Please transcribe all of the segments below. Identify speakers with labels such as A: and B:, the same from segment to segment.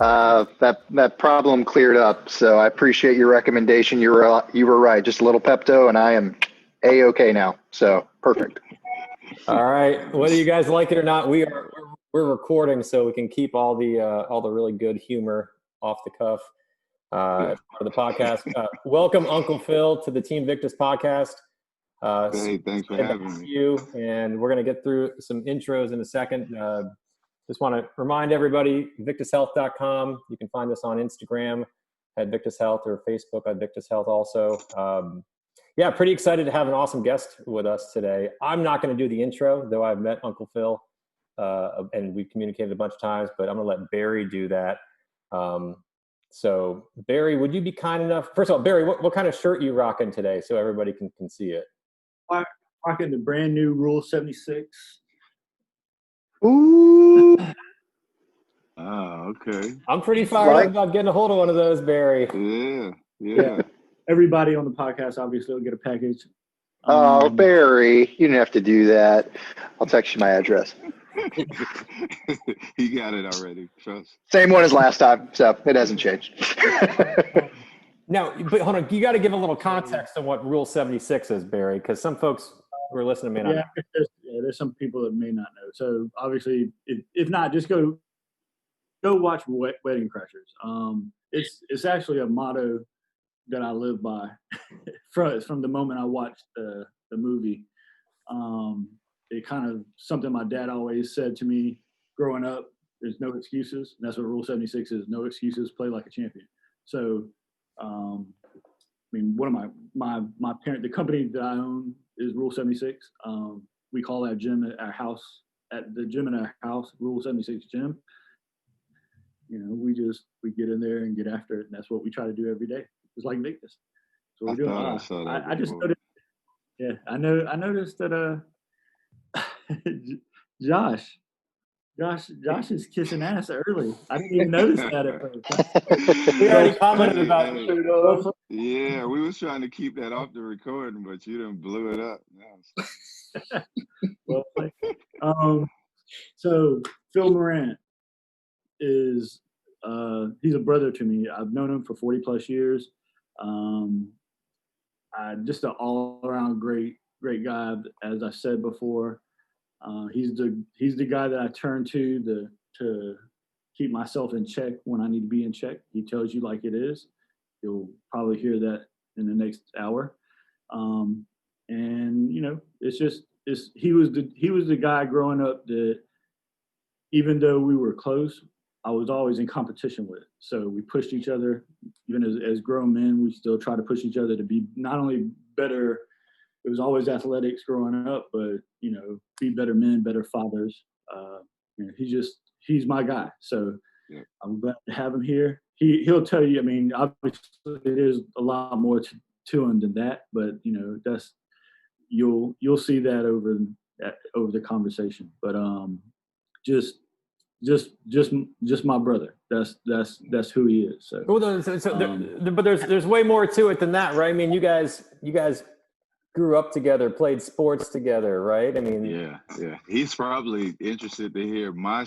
A: That problem cleared up. So I appreciate your recommendation. You were right. Just a little Pepto, and I am A-okay now. So perfect.
B: All right. Whether you guys like it or not, we're recording, so we can keep all the really good humor off the cuff as part of the podcast. Welcome, Uncle Phil, to the Team Victis podcast.
C: Hey, thanks for having me.
B: You, and we're going to get through some intros in a second. Just want to remind everybody, victishealth.com. You can find us on Instagram at Victis Health or Facebook at Victis Health also. Yeah, pretty excited to have an awesome guest with us today. I'm not going to do the intro, though I've met Uncle Phil and we've communicated a bunch of times, but I'm going to let Barry do that. So Barry, would you be kind enough? First of all, Barry, what kind of shirt you rocking today so everybody can see it?
D: I'm rocking the brand new Rule 76.
A: Ooh.
C: Oh, okay.
B: I'm pretty fired up about getting a hold of one of those, Barry.
C: Yeah.
D: Everybody on the podcast obviously will get a package.
A: Oh, Barry, you didn't have to do that. I'll text you my address.
C: He got it already. Trust.
A: Same one as last time, so it hasn't changed.
B: No, but hold on. You got to give a little context on what Rule 76 is, Barry, because some folks who are listening may not know.
D: There's some people that may not know. So obviously, if not, just go watch Wedding Crashers. It's actually a motto that I live by from the moment I watched the movie. It kind of something my dad always said to me growing up. There's no excuses, and that's what Rule 76 is. No excuses. Play like a champion. So, I mean, one of my parent, the company that I own is Rule 76. We call that gym at our house, Rule 76 Gym. You know, we get in there and get after it, and that's what we try to do every day. It's like Victis. So we're doing. I just noticed. Yeah, I noticed that. Josh is kissing ass early. I didn't even notice that at first.
B: We already commented about it.
C: Yeah, we was trying to keep that off the recording, but you done blew it up.
D: Well, so Phil Morant is he's a brother to me. I've known him for 40 plus years. Just an all around great guy, as I said before. He's the guy that I turn to keep myself in check when I need to be in check. He tells you like it is. You'll probably hear that in the next hour. And you know, he was the guy growing up that even though we were close, I was always in competition with. So we pushed each other, even as grown men, we still try to push each other to be not only better. It was always athletics growing up, but, you know, be better men, better fathers. You know, he's my guy. So yeah. I'm glad to have him here. He'll tell you, I mean, obviously there's a lot more to him than that, but, you know, you'll see that over the conversation. But just my brother. That's who he is. So,
B: but there's way more to it than that, right? I mean, you guys grew up together, played sports together, right? I mean,
C: yeah. He's probably interested to hear my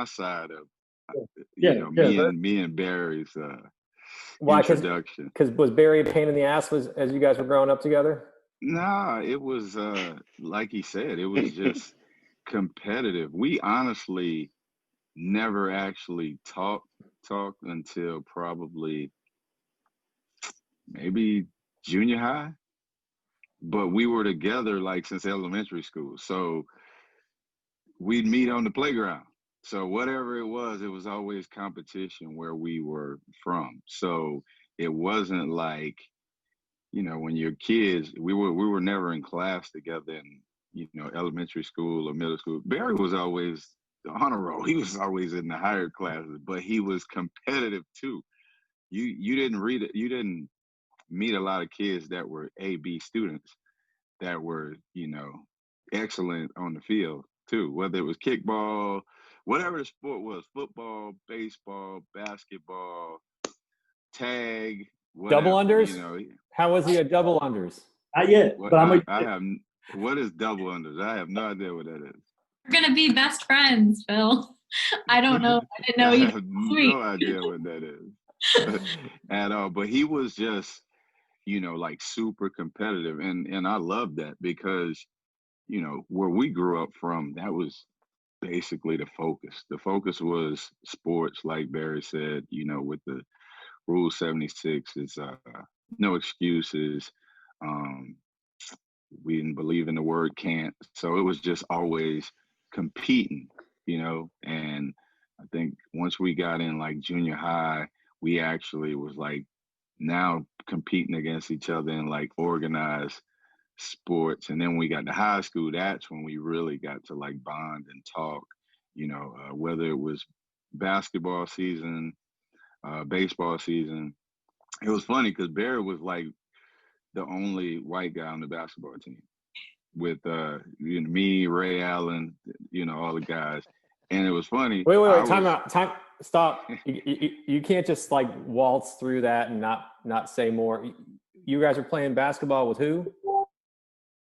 C: side of me and Barry's introduction.
B: Because was Barry a pain in the ass as you guys were growing up together?
C: Nah, it was like he said, it was just competitive. We honestly never actually talked until probably maybe junior high. But we were together like since elementary school. So we'd meet on the playground. So whatever it was always competition where we were from. So it wasn't like, you know, when you're kids, we were never in class together in, you know, elementary school or middle school. Barry was always the honor roll. He was always in the higher classes, but he was competitive too. You didn't meet a lot of kids that were A-B students that were, you know, excellent on the field too, whether it was kickball, whatever the sport was, football, baseball, basketball, tag, whatever,
B: double unders?
C: You know,
B: how was he at double unders?
D: Not yet, but
C: what is double unders? I have no idea what that is.
E: We're gonna be best friends, Phil. I don't know. I didn't know
C: I
E: either.
C: have
E: Sweet.
C: no idea what that is at all. But he was just, like super competitive. And I love that because, where we grew up from, that was basically the focus. The focus was sports, like Barry said, with the Rule 76 is no excuses. Um, we didn't believe in the word can't. So it was just always competing, and I think once we got in like junior high, we actually was like now competing against each other in like organized sports. And then when we got to high school, that's when we really got to like bond and talk, whether it was basketball season, baseball season. It was funny because Barry was like the only white guy on the basketball team with me, Ray Allen, all the guys. And it was funny.
B: Wait, time out. Stop. You can't just like waltz through that and not say more. You guys are playing basketball with who?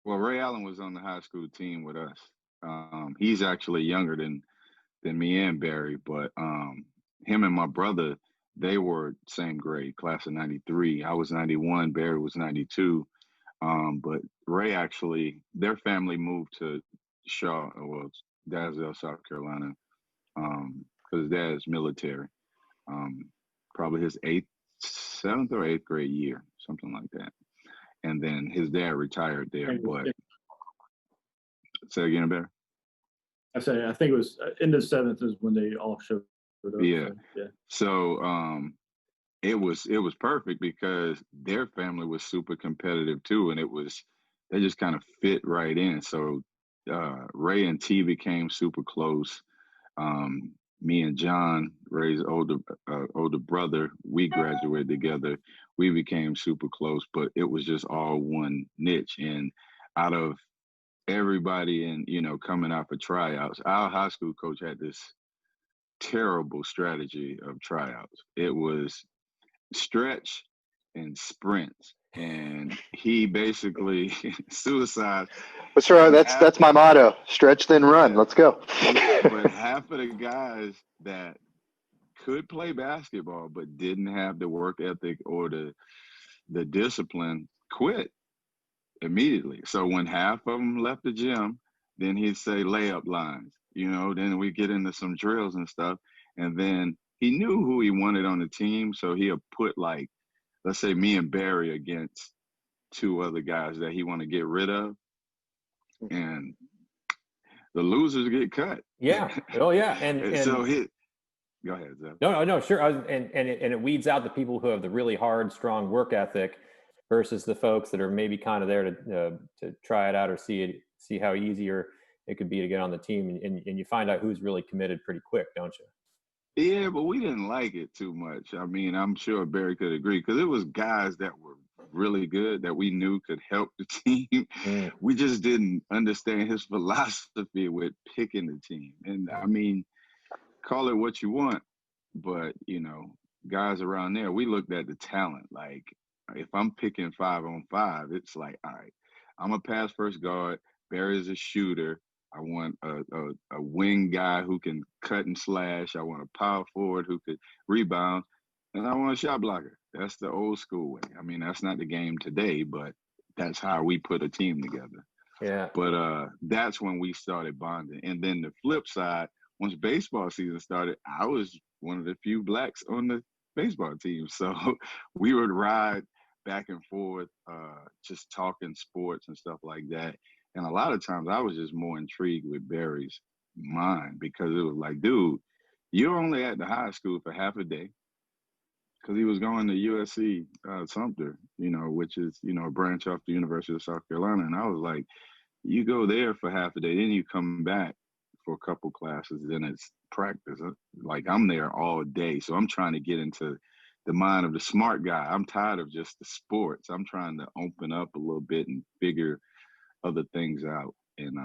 C: Well, Ray Allen was on the high school team with us. He's actually younger than me and Barry, but him and my brother, they were same grade, class of 93. I was 91, Barry was 92. But Ray actually, their family moved to Dalzell, South Carolina, because his dad's military. Probably his seventh or eighth grade year, something like that. And then his dad retired there. But say again, Barry.
D: I think it was in the seventh is when they all showed up.
C: Yeah.
D: So, yeah.
C: So it was perfect because their family was super competitive too, and they just kind of fit right in. So Ray and T became super close. Me and John, Ray's older brother, we graduated together. We became super close, but it was just all one niche. And out of everybody and coming out for tryouts, our high school coach had this terrible strategy of tryouts. It was stretch and sprints, and he basically suicide.
A: What's wrong? That's my motto: stretch then run. Let's go.
C: But half of the guys that could play basketball but didn't have the work ethic or the discipline quit immediately. So when half of them left the gym, then he'd say layup lines, then we get into some drills and stuff. And then he knew who he wanted on the team. So he'll put like, let's say me and Barry against two other guys that he want to get rid of. And the losers get cut.
B: Yeah. Oh yeah. And
C: so go ahead, Zach.
B: No, sure. And it weeds out the people who have the really hard, strong work ethic versus the folks that are maybe kind of there to try it out or see how easier it could be to get on the team. And you find out who's really committed pretty quick, don't you?
C: Yeah, but we didn't like it too much. I mean, I'm sure Barry could agree because it was guys that were really good that we knew could help the team. We just didn't understand his philosophy with picking the team. And I mean, call it what you want, but guys around there, we looked at the talent. Like if I'm picking 5-on-5, it's like, all right, I'm a pass first guard. Barry's a shooter. I want a wing guy who can cut and slash. I want a power forward who could rebound, and I want a shot blocker. That's the old school way. I mean, that's not the game today, but that's how we put a team together.
B: Yeah.
C: But that's when we started bonding. And then the flip side, once baseball season started, I was one of the few blacks on the baseball team. So we would ride back and forth, just talking sports and stuff like that. And a lot of times I was just more intrigued with Barry's mind because it was like, dude, you're only at the high school for half a day because he was going to USC Sumter, which is, a branch off the University of South Carolina. And I was like, you go there for half a day, then you come back for a couple classes, then it's practice. Like I'm there all day. So I'm trying to get into the mind of the smart guy. I'm tired of just the sports. I'm trying to open up a little bit and figure other things out. And,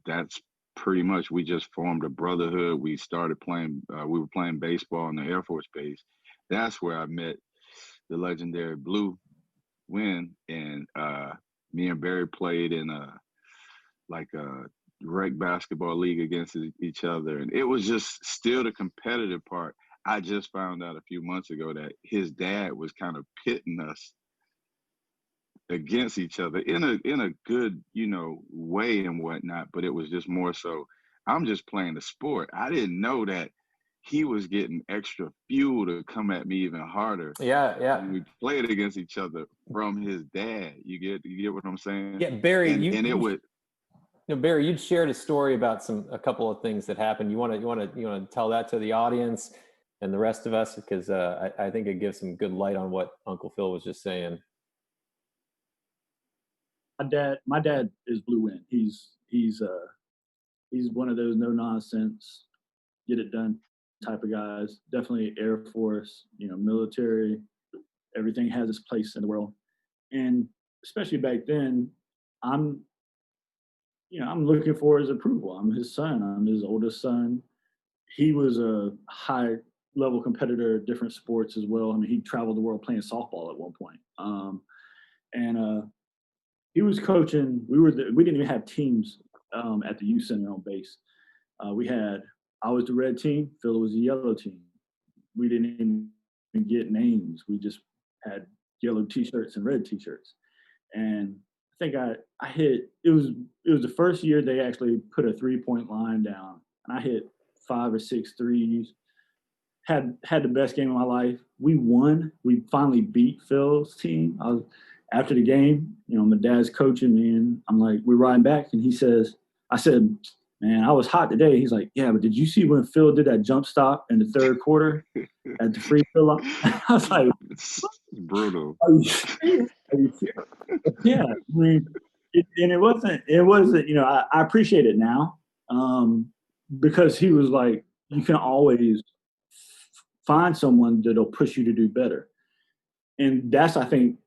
C: that's pretty much, we just formed a brotherhood. We started playing, we were playing baseball in the Air Force Base. That's where I met the legendary Blue Win. And me and Barry played in a rec basketball league against each other. And it was just still the competitive part. I just found out a few months ago that his dad was kind of pitting us against each other in a good, way and whatnot. But it was just more so, I'm just playing the sport. I didn't know that he was getting extra fuel to come at me even harder.
B: Yeah.
C: When we played against each other from his dad. You get what I'm saying?
B: Yeah, Barry, Barry, you'd shared a story about a couple of things that happened. You want to tell that to the audience and the rest of us, because I think it gives some good light on what Uncle Phil was just saying.
D: My dad is Blue Wind. He's one of those no nonsense, get it done type of guys. Definitely Air Force, military. Everything has its place in the world, and especially back then, I'm looking for his approval. I'm his son. I'm his oldest son. He was a high level competitor at different sports as well. I mean, he traveled the world playing softball at one point. He was coaching. We didn't even have teams at the youth center on base. I was the red team. Phil was the yellow team. We didn't even get names. We just had yellow T-shirts and red T-shirts. And I think I hit. It was the first year they actually put a 3-point line down, and I hit 5 or 6 threes. Had the best game of my life. We won. We finally beat Phil's team. After the game, my dad's coaching me, and I'm like, we're riding back, and I said, man, I was hot today. He's like, yeah, but did you see when Phil did that jump stop in the third quarter at the free throw line? I was like,
C: it's brutal.
D: Are you serious? Yeah, I mean, it wasn't. I appreciate it now because he was like, you can always find someone that'll push you to do better, and that's, I think,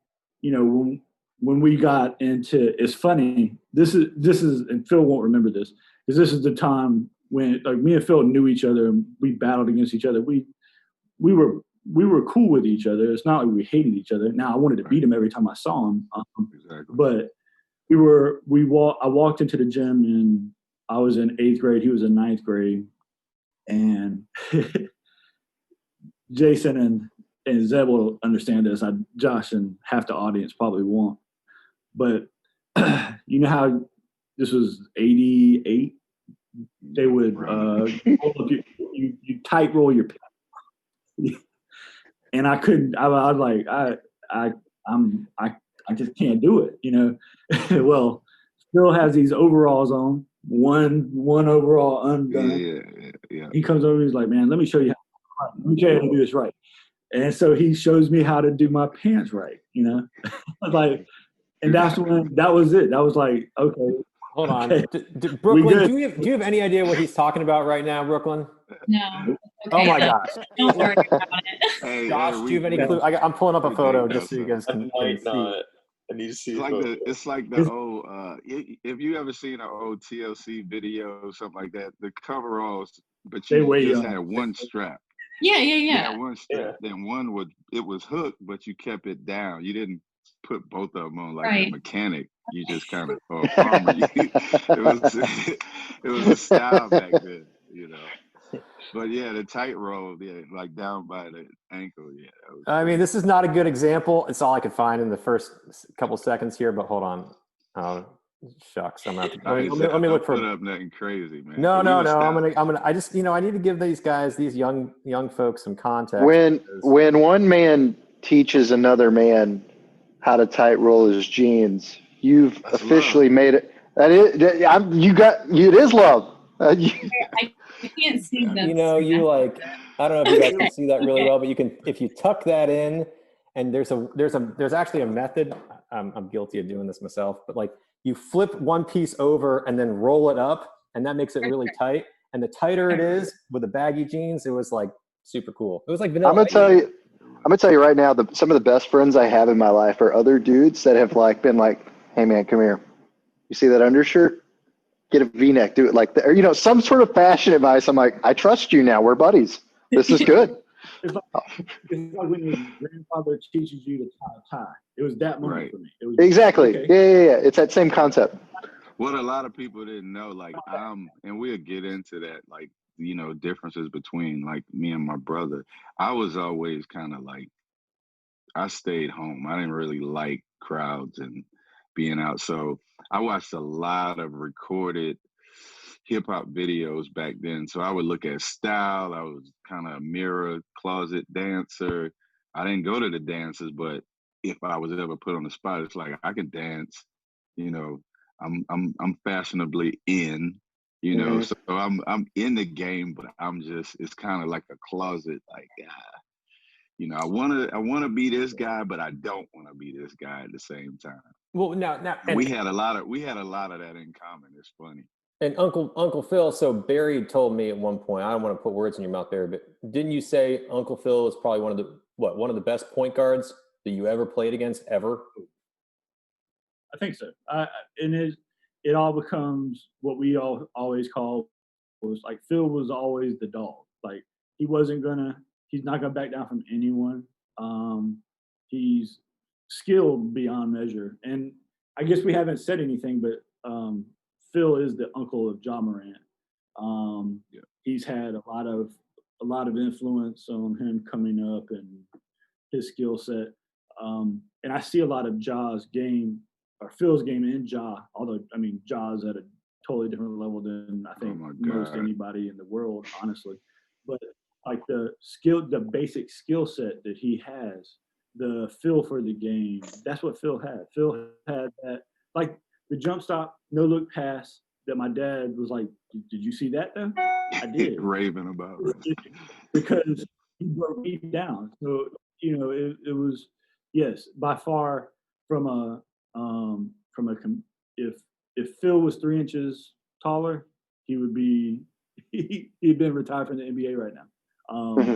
D: when we got into, it's funny. This is, and Phil won't remember this, because this is the time when, like, me and Phil knew each other and we battled against each other. We were cool with each other. It's not like we hated each other. Now, I wanted to beat him every time I saw him.
C: Exactly.
D: But I walked into the gym, and I was in 8th grade. He was in 9th grade. And Jason and Zeb will understand this. Josh and half the audience probably won't. But you know how this was 88? They would you tight roll your pants. And I couldn't. I was like, I just can't do it. Well, Phil has these overalls on, one overall undone.
C: Yeah.
D: He comes over, he's like, man, let me show you how to do this right. And so he shows me how to do my pants right, like, and that was it. That was like, okay.
B: Hold on.
D: Okay.
B: Brooklyn, do you have any idea what he's talking about right now, Brooklyn?
E: No. Okay.
B: Oh my gosh.
E: Don't worry about it.
C: Hey,
B: Josh, do you have any clue? I'm pulling up a photo just so you guys can see.
F: I need to see
C: it's like the old if you ever seen an old TLC video or something like that, the coveralls, but you just had one strap.
E: Yeah.
C: One strap. Yeah. Then it was hooked, but you kept it down. You didn't put both of them on like a mechanic. You just kind of armor. It was a style back then, But yeah, the tightrope, like down by the ankle,
B: I mean, this is not a good example. It's all I could find in the first couple seconds here. But hold on. Oh, shucks, I'm not. Let me look for.
C: Put up nothing crazy, man.
B: No. I'm gonna. I just, I need to give these guys, these young folks, some context.
A: When one man teaches another man how to tight roll his jeans, you've officially made it. It is love.
E: I can't see them.
B: I don't know if you guys can see that really well, but you can, if you tuck that in, and there's actually a method. I'm guilty of doing this myself, but like, you flip one piece over and then roll it up, and that makes it really tight. And the tighter it is with the baggy jeans, it was like super cool. It was like vanilla.
A: I'm gonna tell you right now, some of the best friends I have in my life are other dudes that have been like, hey man, come here. You see that undershirt? Get a V-neck, do it like that, or some sort of fashion advice. I'm like, I trust you now. We're buddies. This is good.
D: It's like when your grandfather teaches you to tie a tie. It was that moment for me. It was
A: exactly. Okay. Yeah. It's that same concept.
C: what a lot of people didn't know, like and we'll get into that, like, differences between like me and my brother. I was always kind of like, I stayed home. I didn't really like crowds and being out. So I watched a lot of recorded hip hop videos back then. So I would look at style. I was kind of a mirror closet dancer. I didn't go to the dances, but if I was ever put on the spot, it's like I can dance. You know, I'm fashionably in. So I'm in the game, but it's kind of like a closet. Like, I wanna be this guy, but I don't want to be this guy at the same time.
B: Well, now,
C: And we had a lot of that in common. It's funny.
B: And Uncle Phil, so Barry told me at one point, I don't want to put words in your mouth, Barry, but didn't you say Uncle Phil was probably one of the best point guards that you ever played against ever?
D: I think so. And it all becomes what we all always call was like Phil was always the dog. Like he's not gonna back down from anyone. He's skilled beyond measure. And I guess we haven't said anything, but Phil is the uncle of Ja Morant. He's had a lot of influence on him coming up and his skill set. And I see a lot of Ja's game or Phil's game in Ja, although I mean Ja's at a totally different level than I think most anybody in the world, honestly. But like the basic skill set that he has, the feel for the game, that's what Phil had. Phil had that, like the jump stop, no look pass that my dad was like, did you see that though? I did.
C: Raving about it.
D: Because he broke me down. So, it was, yes, by far if Phil was 3 inches taller, he would be, he'd been retired from the NBA right now.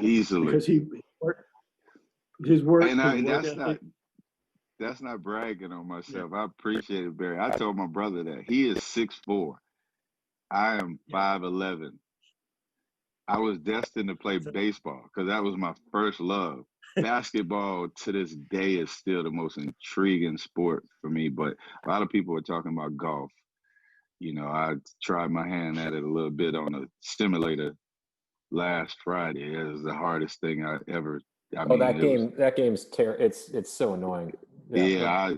C: Easily.
D: Because his work.
C: That's not bragging on myself. I appreciate it, Barry. I told my brother that he is 6'4". I am 5'11". I was destined to play baseball because that was my first love. Basketball to this day is still the most intriguing sport for me, but a lot of people are talking about golf. I tried my hand at it a little bit on a simulator last Friday. It was the hardest thing I ever.
B: That game's it's so annoying.
C: Yeah,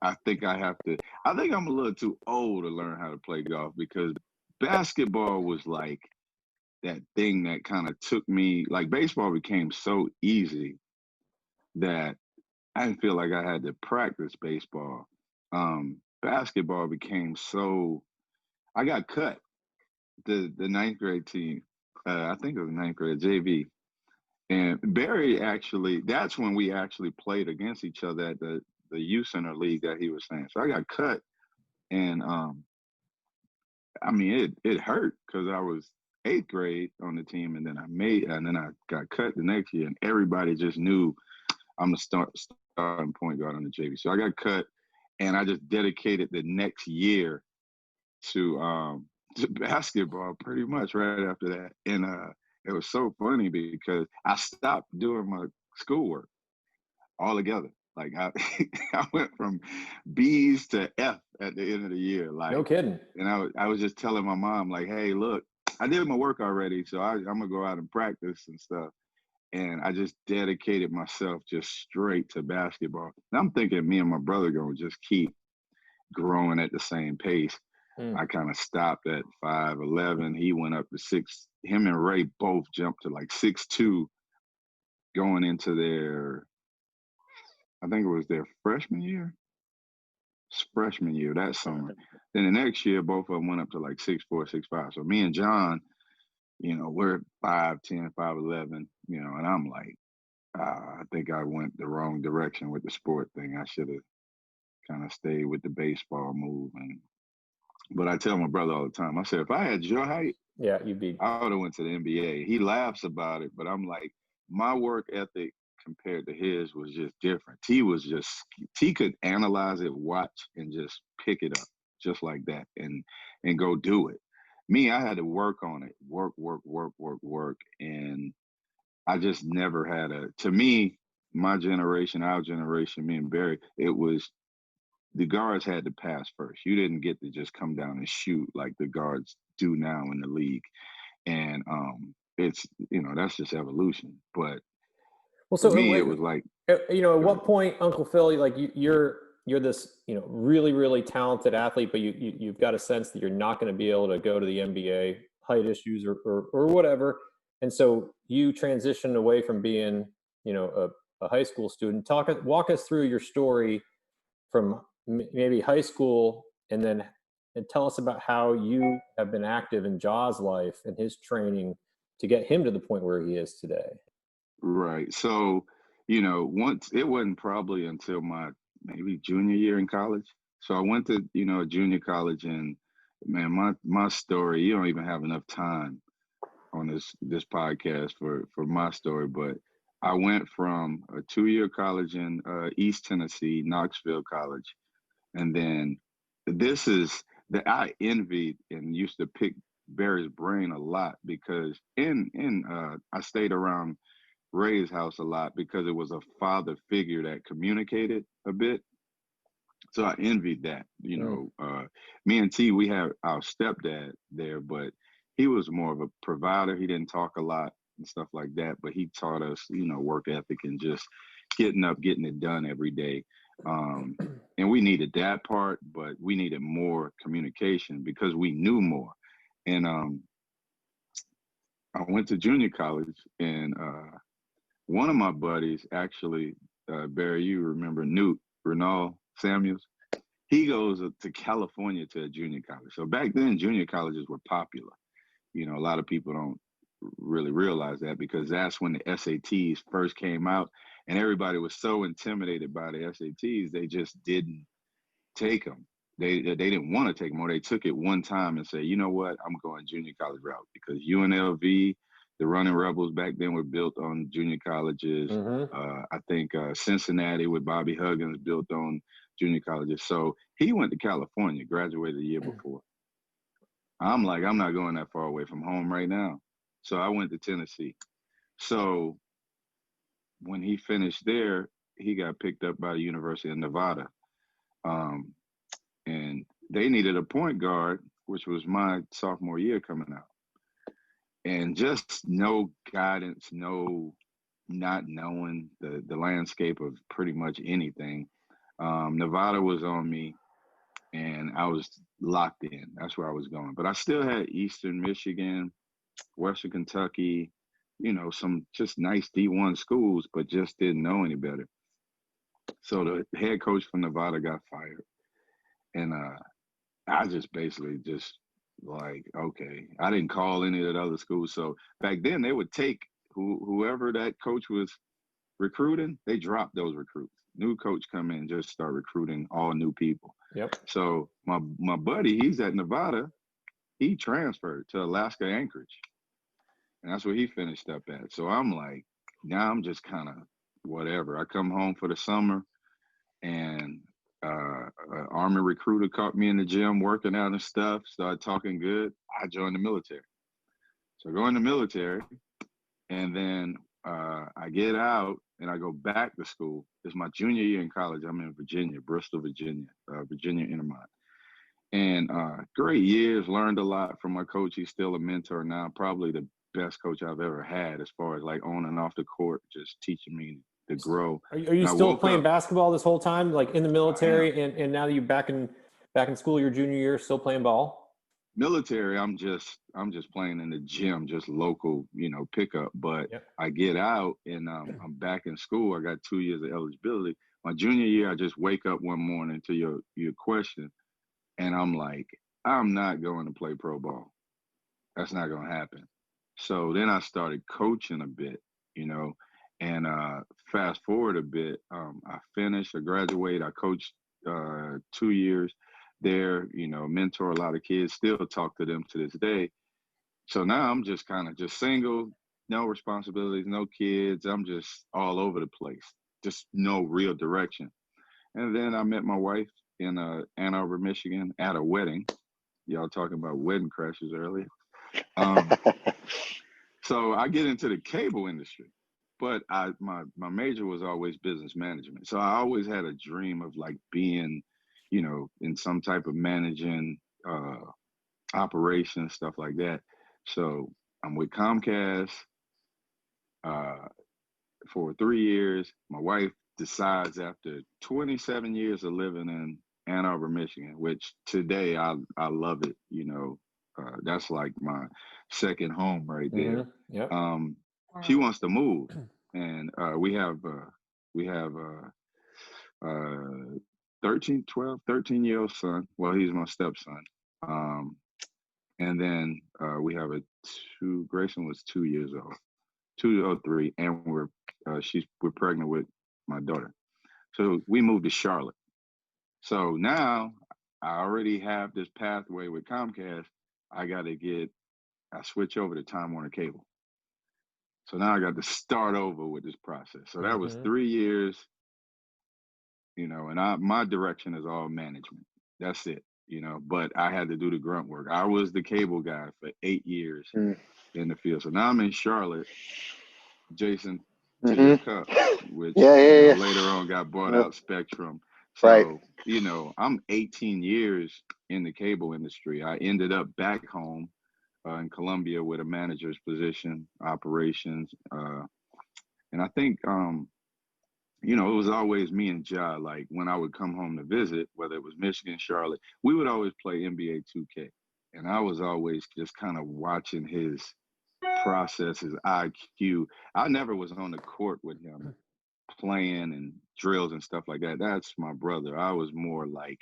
C: I think I have to. I think I'm a little too old to learn how to play golf because basketball was like that thing that kind of took me. Like baseball became so easy that I didn't feel like I had to practice baseball. Basketball became so. I got cut. The ninth grade team. I think it was ninth grade JV. And Barry that's when we actually played against each other at the youth center league that he was saying. So I got cut, and I mean it hurt because I was 8th grade on the team, and then I got cut the next year, and everybody just knew I'm the starting point guard on the JV. So I got cut, and I just dedicated the next year to basketball pretty much right after that, and it was so funny because I stopped doing my schoolwork altogether. Like I went from B's to F at the end of the year. Like
B: no kidding.
C: And I was just telling my mom like, hey, look, I did my work already, so I'm gonna go out and practice and stuff. And I just dedicated myself just straight to basketball. And I'm thinking me and my brother gonna just keep growing at the same pace. I kind of stopped at 5'11". He went up to 6. Him and Ray both jumped to like 6'2", going into I think it was their freshman year that summer. Then the next year, both of them went up to like 6'4", 6'5". So me and John, we're 5'10", 5'11", and I'm like, I think I went the wrong direction with the sport thing. I should have kind of stayed with the baseball move. But I tell my brother all the time, I said, if I had your height,
B: you'd be.
C: I would have went to the NBA. He laughs about it, but I'm like, my work ethic compared to his was just different. He could analyze it, watch, and just pick it up just like that and go do it. Me, I had to work on it, work. And I just never had to me, my generation, our generation, me and Barry, it was the guards had to pass first. You didn't get to just come down and shoot like the guards do now in the league. And it's, that's just evolution. But
B: Well,
C: for
B: so
C: me, it was like,
B: at what point, Uncle Phil, like you're this, really, really talented athlete, but you've got a sense that you're not going to be able to go to the NBA, height issues or whatever. And so you transitioned away from being, a high school student. Walk us through your story from maybe high school and tell us about how you have been active in Ja's life and his training to get him to the point where he is today.
C: right. So, once it wasn't probably until my maybe junior year in college. So I went to, a junior college, and man, my story, you don't even have enough time on this podcast for my story, but I went from a 2-year college in East Tennessee, Knoxville College, and then this is that I envied and used to pick Barry's brain a lot because I stayed around Ray's house a lot because it was a father figure that communicated a bit. So I envied that. Me and T, we had our stepdad there, but he was more of a provider. He didn't talk a lot and stuff like that, but he taught us, work ethic and just getting up, getting it done every day. And we needed that part, but we needed more communication because we knew more. And I went to junior college, and one of my buddies, actually, Barry, you remember Newt Renal Samuels? He goes to California to a junior college. So back then, junior colleges were popular. A lot of people don't really realize that because that's when the SATs first came out, and everybody was so intimidated by the SATs, they just didn't take them. They didn't want to take them, or they took it one time and say, you know what, I'm going junior college route because UNLV, the Running Rebels back then were built on junior colleges. I think Cincinnati with Bobby Huggins built on junior colleges. So he went to California, graduated the year before. I'm like, I'm not going that far away from home right now. So I went to Tennessee. So when he finished there, he got picked up by the University of Nevada. And they needed a point guard, which was my sophomore year coming out. And just no guidance, not knowing the landscape of pretty much anything. Nevada was on me, and I was locked in. That's where I was going. But I still had Eastern Michigan, Western Kentucky, some just nice D1 schools, but just didn't know any better. So the head coach from Nevada got fired. And I just basically just like, okay, I didn't call any of the other schools. So back then they would take whoever that coach was recruiting, they dropped those recruits. New coach come in and just start recruiting all new people.
B: Yep.
C: So my buddy, he's at Nevada. He transferred to Alaska Anchorage. And that's where he finished up at. So I'm like, now I'm just kind of whatever. I come home for the summer, and an Army recruiter caught me in the gym working out and stuff, started talking good. I joined the military. So I go in the military, and then I get out and I go back to school. It's my junior year in college. I'm in Virginia, Bristol, Virginia, Virginia Intermont. And great years, learned a lot from my coach. He's still a mentor now, probably the best coach I've ever had as far as like on and off the court, just teaching me to grow.
B: Are you still playing basketball this whole time, like in the military, and now that you're back in school your junior year, still playing ball?
C: Military, I'm just playing in the gym, just local, pickup. But yep. I get out and I'm back in school. I got 2 years of eligibility. My junior year, I just wake up one morning to your question, and I'm like, I'm not going to play pro ball. That's not going to happen. So then I started coaching a bit, and fast forward a bit, I finished, I graduated, I coached 2 years there, mentor a lot of kids, still talk to them to this day. So now I'm just kind of just single, no responsibilities, no kids. I'm just all over the place, just no real direction. And then I met my wife in Ann Arbor, Michigan at a wedding. Y'all talking about wedding crashes earlier. So I get into the cable industry, but my major was always business management. So I always had a dream of like being you know, in some type of managing operations, stuff like that. So I'm with Comcast for 3 years. My wife decides after 27 years of living in Ann Arbor, Michigan, which today I love it. You know, that's like my second home right there.
B: Yep.
C: She wants to move, and we have 13-year-old son. Well, he's my stepson. And then we have Grayson was 2 years old, 2 or 3, and we're pregnant with my daughter. So we moved to Charlotte. So now I already have this pathway with Comcast. I switch over to Time Warner Cable. So now I got to start over with this process. So that was 3 years, you know, and my direction is all management. That's it, you know, but I had to do the grunt work. I was the cable guy for 8 years in the field. So now I'm in Charlotte, Jason, to your cup, which later on got bought out Spectrum. So, you know, I'm 18 years in the cable industry. I ended up back home in Columbia with a manager's position, operations. And I think, you know, it was always me and Ja, like when I would come home to visit, whether it was Michigan, Charlotte, we would always play NBA 2K. And I was always just kind of watching his process, his IQ. I never was on the court with him playing and drills and stuff like that. That's my brother. I was more like,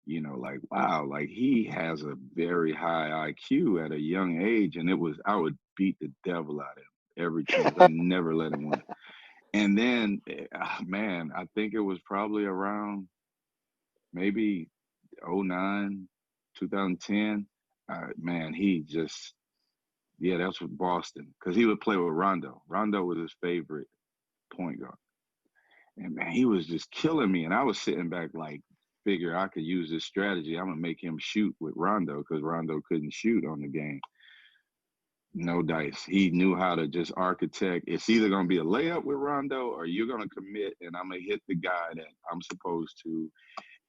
C: you know, like, wow, like he has a very high IQ at a young age. And I would beat the devil out of him every chance. I never let him win. And then, man, I think it was probably around maybe 09, 2010. Man, he just, that's with Boston. Because he would play with Rondo. Rondo was his favorite point guard. And, man, he was just killing me. And I was sitting back like, figure I could use this strategy. I'm going to make him shoot with Rondo because Rondo couldn't shoot on the game. No dice. He knew how to just architect. It's either going to be a layup with Rondo or you're going to commit and I'm going to hit the guy that I'm supposed to.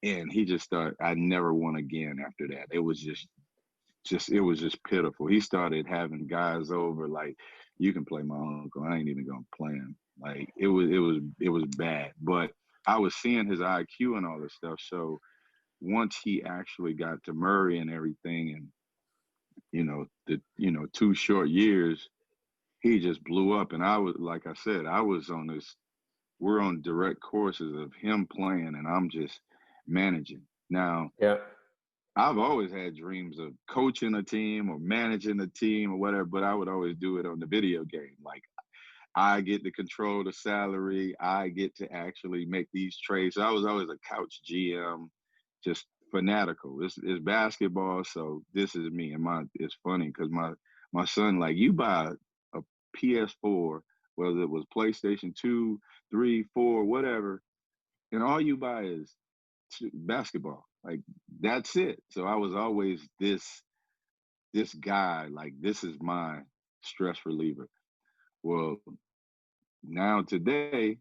C: And he just started, I never won again after that. It was just it was just pitiful. He started having guys over like, you can play my uncle. I ain't even going to play him. Like it was bad. But I was seeing his IQ and all this stuff. So once he actually got to Murray and everything and, you know, 2 short years, he just blew up. And I was, like I said, we're on direct courses of him playing and I'm just managing. Now, I've always had dreams of coaching a team or managing a team or whatever, but I would always do it on the video game. Like I get to control the salary. I get to actually make these trades. So I was always a couch GM, just fanatical. It's basketball, so this is me. And it's funny because my son, like, you buy a PS4, whether it was PlayStation 2, 3, 4, whatever, and all you buy is basketball. Like, that's it. So I was always this guy, like, this is my stress reliever. Well, now today,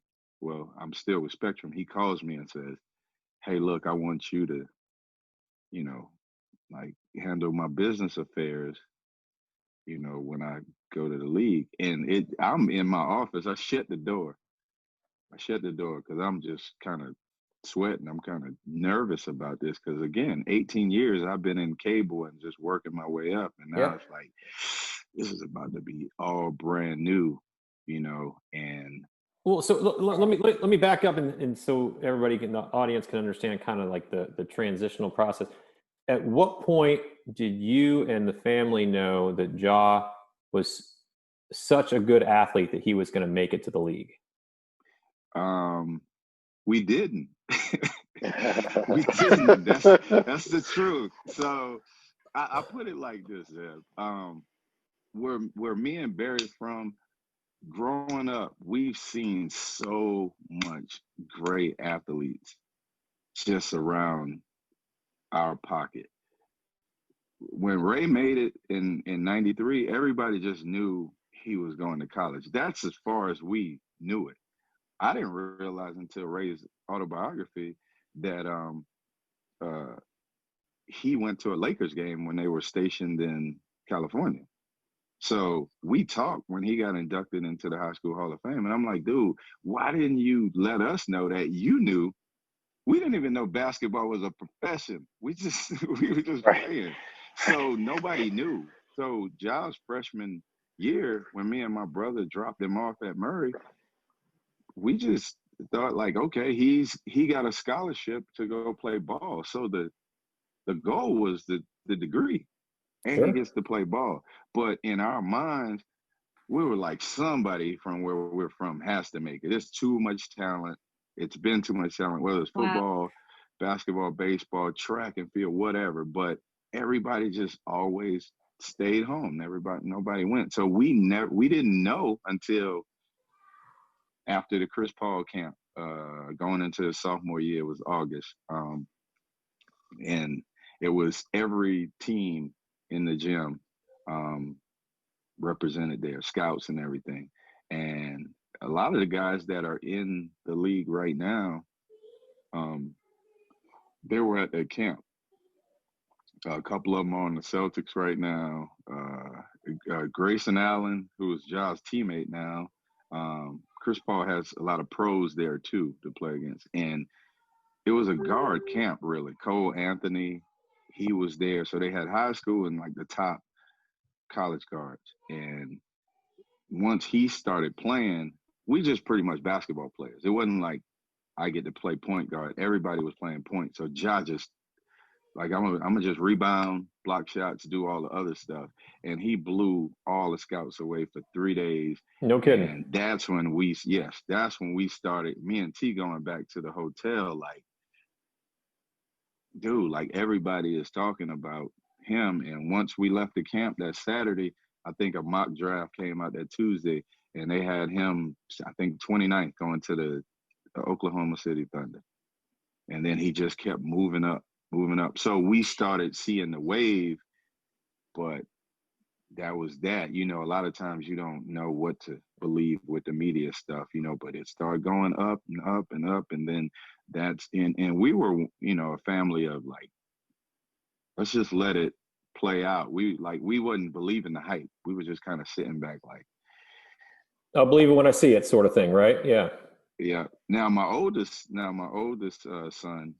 C: I'm still with Spectrum. He calls me and says, hey, look, I want you to, you know, like handle my business affairs, you know, when I go to the league. And I'm in my office. I shut the door because I'm just kind of sweating. I'm kind of nervous about this because, again, 18 years I've been in cable and just working my way up. And now it's like, this is about to be all brand new, you know, and
B: well, so let me back up and so everybody the audience can understand kind of like the transitional process. At what point did you and the family know that Ja was such a good athlete that he was going to make it to the league?
C: We didn't. We didn't. That's the truth. So I put it like this, Zeb. Where me and Barry's from, growing up, we've seen so much great athletes just around our pocket. When Ray made it in 93, everybody just knew he was going to college. That's as far as we knew it. I didn't realize until Ray's autobiography that he went to a Lakers game when they were stationed in California. So we talked when he got inducted into the High School Hall of Fame. And I'm like, dude, why didn't you let us know that you knew? We didn't even know basketball was a profession. We were just playing. So nobody knew. So Ja's freshman year, when me and my brother dropped him off at Murray, we just thought like, okay, he got a scholarship to go play ball. So the goal was the degree, and he gets to play ball. But in our minds, we were like, somebody from where we're from has to make it. There's too much talent. It's been too much talent, whether it's football, basketball, baseball, track and field, whatever. But everybody just always stayed home. Nobody went. So we didn't know until after the Chris Paul camp, going into his sophomore year. It was August. And it was every team in the gym represented there, scouts and everything. And a lot of the guys that are in the league right now, they were at that camp. A couple of them are on the Celtics right now. Grayson Allen, who is Ja's teammate now. Chris Paul has a lot of pros there too to play against. And it was a guard camp, really. Cole Anthony, he was there. So they had high school and like the top college guards. And once he started playing, we just pretty much basketball players. It wasn't like I get to play point guard. Everybody was playing point. So Ja just like, I'm gonna just rebound, block shots, do all the other stuff. And he blew all the scouts away for 3 days.
B: No kidding.
C: And that's when we started, me and T going back to the hotel, like, dude, like everybody is talking about him. And once we left the camp that Saturday, I think a mock draft came out that Tuesday, and they had him, I think 29th, going to the Oklahoma City Thunder. And then he just kept moving up. So we started seeing the wave, but that was that. You know, a lot of times you don't know what to believe with the media stuff, you know, but it started going up and up and up. And then and we were, you know, a family of like, let's just let it play out. We wouldn't believe in the hype. We were just kind of sitting back like,
B: I'll believe it when I see it, sort of thing, right? Yeah.
C: Yeah. Now my oldest son,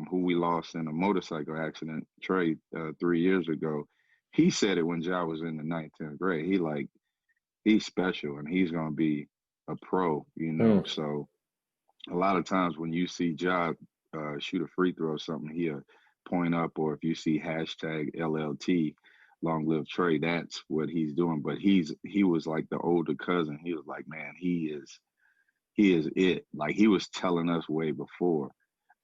C: who we lost in a motorcycle accident, Trey, 3 years ago, he said it when Ja was in the 9th, 10th grade. He's special and he's gonna be a pro, you know. So a lot of times when you see Ja shoot a free throw or something, he'll point up, or if you see hashtag LLT, long live Trey, that's what he's doing. But he was like the older cousin. He was like, man, he is it. Like he was telling us way before.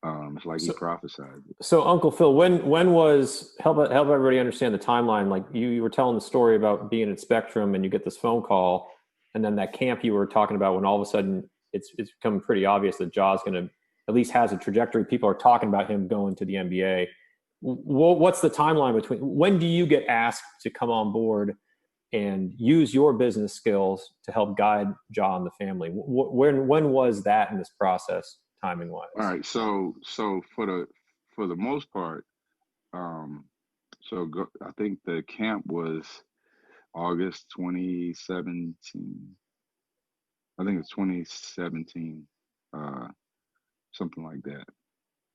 C: It's like he prophesied it.
B: So Uncle Phil, when was, help everybody understand the timeline. Like you were telling the story about being at Spectrum and you get this phone call, and then that camp you were talking about when all of a sudden it's become pretty obvious that Ja's going to, at least has a trajectory. People are talking about him going to the NBA. What's the timeline between, when do you get asked to come on board and use your business skills to help guide Ja and the family? When was that in this process, timing wise?
C: All right, so for the most part, I think the camp was August 2017. I think it's 2017, something like that.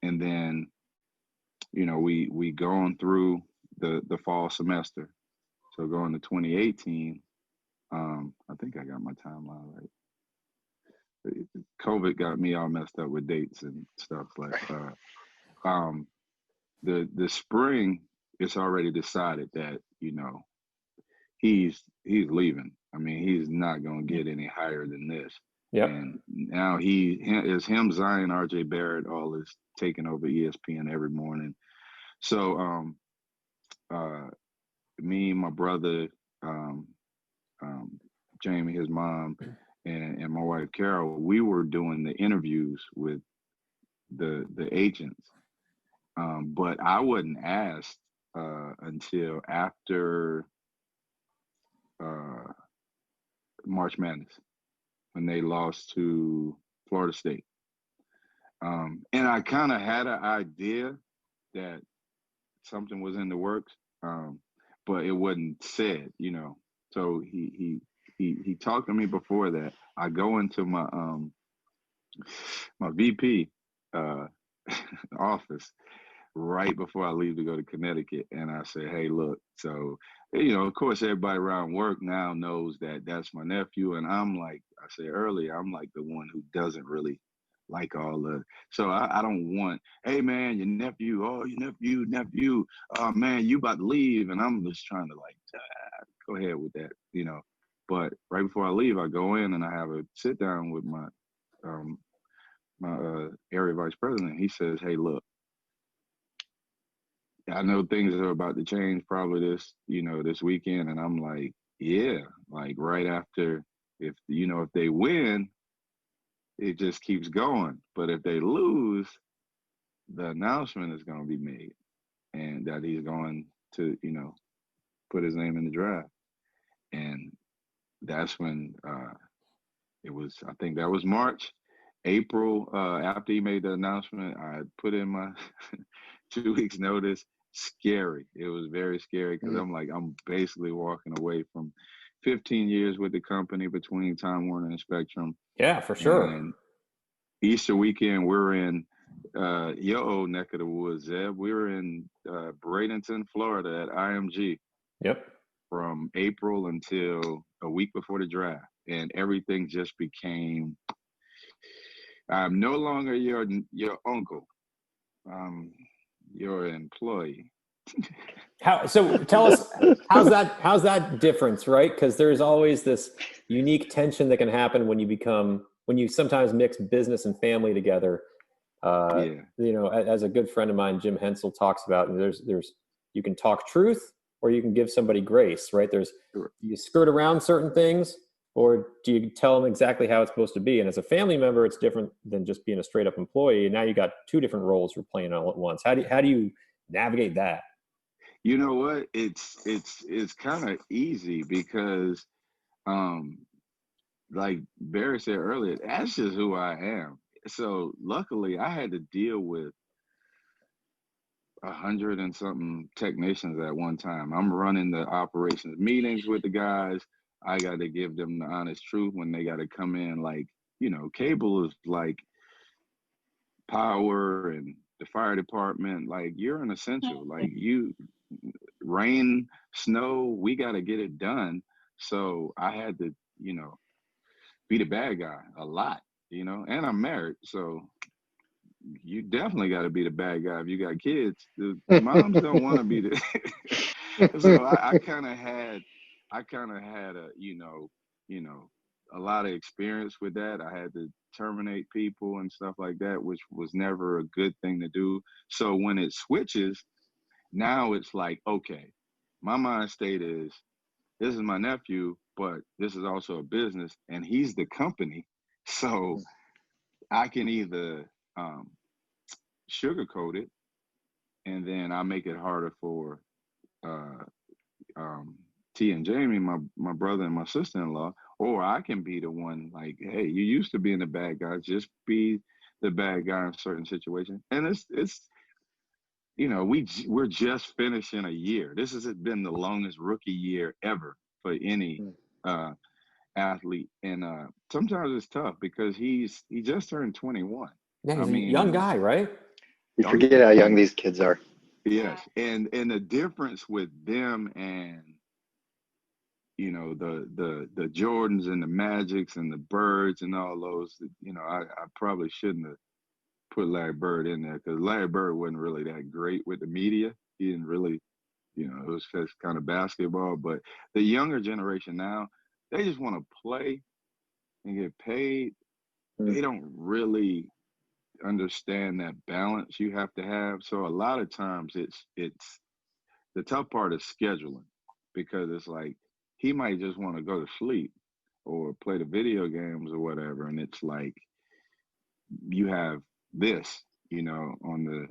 C: And then, you know, we going through the fall semester. So going to 2018, I think I got my timeline right. COVID got me all messed up with dates and stuff, but the spring, it's already decided that, you know, he's leaving. I mean, he's not going to get any higher than this.
B: Yeah.
C: And now it's him, Zion, RJ Barrett, all is taking over ESPN every morning. So me, my brother, Jamie, his mom, and my wife Carol, we were doing the interviews with the agents, but I wasn't asked until after March Madness, when they lost to Florida State, and I kind of had an idea that something was in the works, but it wasn't said, So he talked to me before that. I go into my VP office right before I leave to go to Connecticut, and I say, "Hey, look, so of course, everybody around work now knows that that's my nephew, and I'm like I said earlier, I'm like the one who doesn't really like all the. So I don't want, hey man, your nephew, oh your nephew, oh man, you about to leave, and I'm just trying to like go ahead with that, But right before I leave, I go in and I have a sit down with my area vice president. He says, "Hey, look, I know things are about to change probably this weekend." And I'm like, yeah, like right after, if they win, it just keeps going. But if they lose, the announcement is going to be made and that he's going to, put his name in the draft. And that's when I think that was March. April, after he made the announcement, I put in my 2 weeks notice. Scary. It was very scary because I'm basically walking away from 15 years with the company between Time Warner and Spectrum.
B: Yeah, for sure.
C: And Easter weekend, we're in your old neck of the woods, Zeb. We were in Bradenton, Florida at IMG.
B: Yep. From
C: April until a week before the draft. And everything just became, I'm no longer your uncle. Your employee.
B: So tell us, how's that difference, right? Because there's always this unique tension that can happen when you sometimes mix business and family together. As a good friend of mine, Jim Hensel, talks about, and there's you can talk truth or you can give somebody grace, right? Do you skirt around certain things, or do you tell them exactly how it's supposed to be? And as a family member, it's different than just being a straight up employee. And now you got two different roles you're playing all at once. How do you navigate that?
C: You know what? It's kind of easy because, like Barry said earlier, that's just who I am. So luckily, I had to deal with 100 and something technicians at one time. I'm running the operations meetings with the guys. I got to give them the honest truth when they got to come in. Like, cable is like power and the fire department. Like, you're an essential. Like, rain, snow, we got to get it done. So I had to, be the bad guy a lot, and I'm married. So you definitely got to be the bad guy if you got kids. The moms don't want to be the. So I kind of had a lot of experience with that. I had to terminate people and stuff like that, which was never a good thing to do. So when it switches, now it's like, okay, my mind state is, this is my nephew, but this is also a business and he's the company. So I can either sugarcoat it, and then I make it harder for T and Jamie, my brother and my sister-in-law, or I can be the one like, hey, you used to being the bad guy, just be the bad guy in certain situations. And it's we're just finishing a year. This has been the longest rookie year ever for any athlete, and sometimes it's tough because he just turned 21.
B: Yeah, he's a young guy, right?
A: You forget how young these kids are.
C: Yes, and the difference with them and the Jordans and the Magics and the Birds and all those, I probably shouldn't have put Larry Bird in there because Larry Bird wasn't really that great with the media. He didn't really, it was just kind of basketball. But the younger generation now, they just want to play and get paid. They don't really understand that balance you have to have. So a lot of times it's the tough part is scheduling, because it's like he might just want to go to sleep or play the video games or whatever, and it's like you have this, on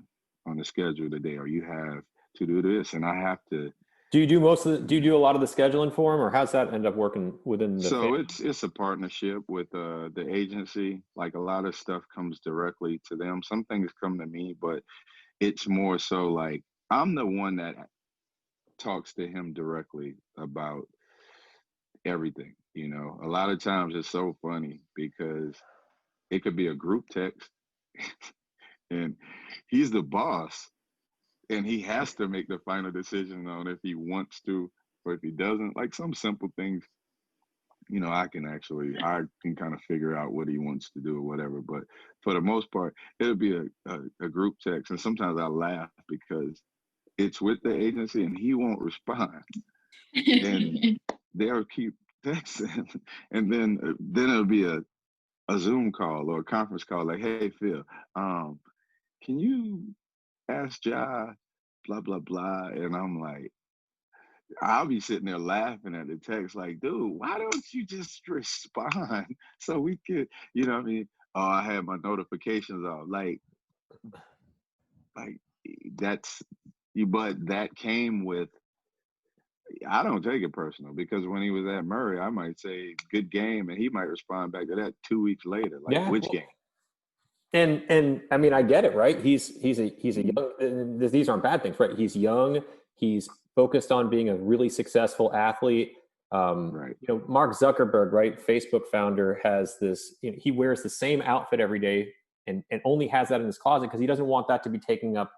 C: the schedule today, or you have to do this, and I have to.
B: Do you do a lot of the scheduling for him, or how's that end up working within the family?
C: It's a partnership with the agency. Like, a lot of stuff comes directly to them. Some things come to me, but it's more so like I'm the one that talks to him directly about everything. You know, a lot of times it's so funny because it could be a group text and he's the boss and he has to make the final decision on if he wants to or if he doesn't. Like some simple things, you know, I can kind of figure out what he wants to do or whatever. But for the most part, it'll be a group text. And sometimes I laugh because it's with the agency and he won't respond. And they'll keep texting. And then it'll be a Zoom call or a conference call like, hey, Phil, can you ask Ja blah, blah, blah? And I'm like, I'll be sitting there laughing at the text like, dude, why don't you just respond so we could, you know what I mean? Oh, I had my notifications off. Like that's you, but that came with, I don't take it personal because when he was at Murray, I might say good game and he might respond back to that 2 weeks later. Like,
B: Yeah.
C: which game?
B: And I mean, I get it, right? He's a young, and these aren't bad things, right? He's young. He's focused on being a really successful athlete.
C: Right.
B: You know, Mark Zuckerberg, right? Facebook founder, has this, you know, he wears the same outfit every day and only has that in his closet because he doesn't want that to be taking up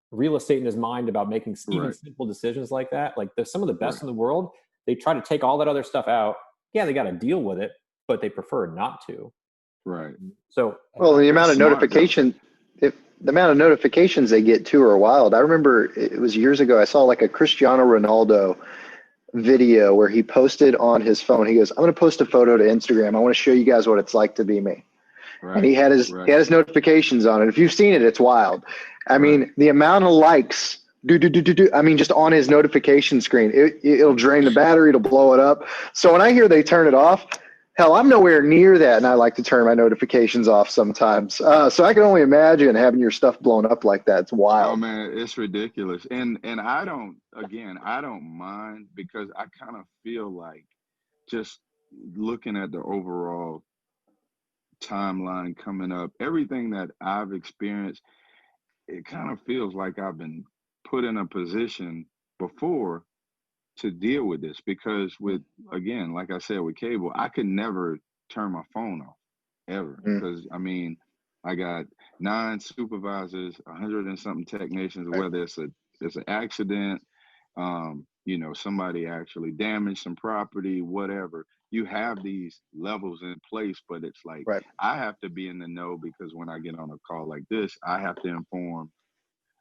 B: real estate in his mind about making even
C: Right.
B: simple decisions like that. Like there's some of the best
C: Right.
B: in the world. They try to take all that other stuff out. Yeah, they got to deal with it, but they prefer not to.
C: Right.
B: So,
A: Well, the amount of
C: smart,
A: notification, if the amount of notifications they get too are wild. I remember it was years ago. I saw like a Cristiano Ronaldo video where he posted on his phone. He goes, "I'm going to post a photo to Instagram. I want to show you guys what it's like to be me."
C: right.
A: And he had his notifications on it. If you've seen it, it's wild. I mean, the amount of likes. I mean, just on his notification screen, it'll drain the battery, it'll blow it up. So when I hear they turn it off, hell, I'm nowhere near that, and I like to turn my notifications off sometimes. So I can only imagine having your stuff blown up like that. It's wild.
C: Oh man, it's ridiculous. And I don't mind because I kind of feel like just looking at the overall timeline coming up, everything that I've experienced, it kind of feels like I've been put in a position before to deal with this because with, again, like I said, with cable, I could never turn my phone off ever because I mean, I got 9 supervisors, 100 and something technicians, whether it's an accident, you know, somebody actually damaged some property, whatever. You have these levels in place, but it's like I have to be in the know because when I get on a call like this, I have to inform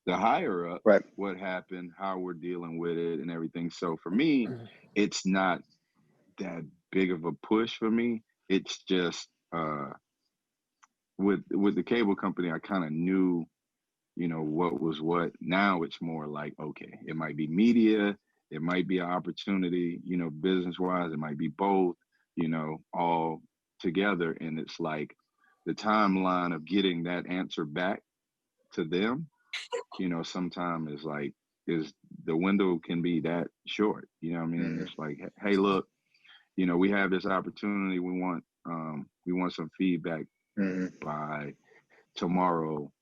C: the higher up what happened, how we're dealing with it and everything. So for me, it's not that big of a push for me. It's just with the cable company, I kind of knew, you know, what was what. Now it's more like, okay, it might be media, it might be an opportunity, you know, business wise, it might be both, you know, all together. And it's like the timeline of getting that answer back to them, you know, sometimes is the window can be that short. You know what I mean? It's like, hey, look, you know, we have this opportunity. We want some feedback by tomorrow,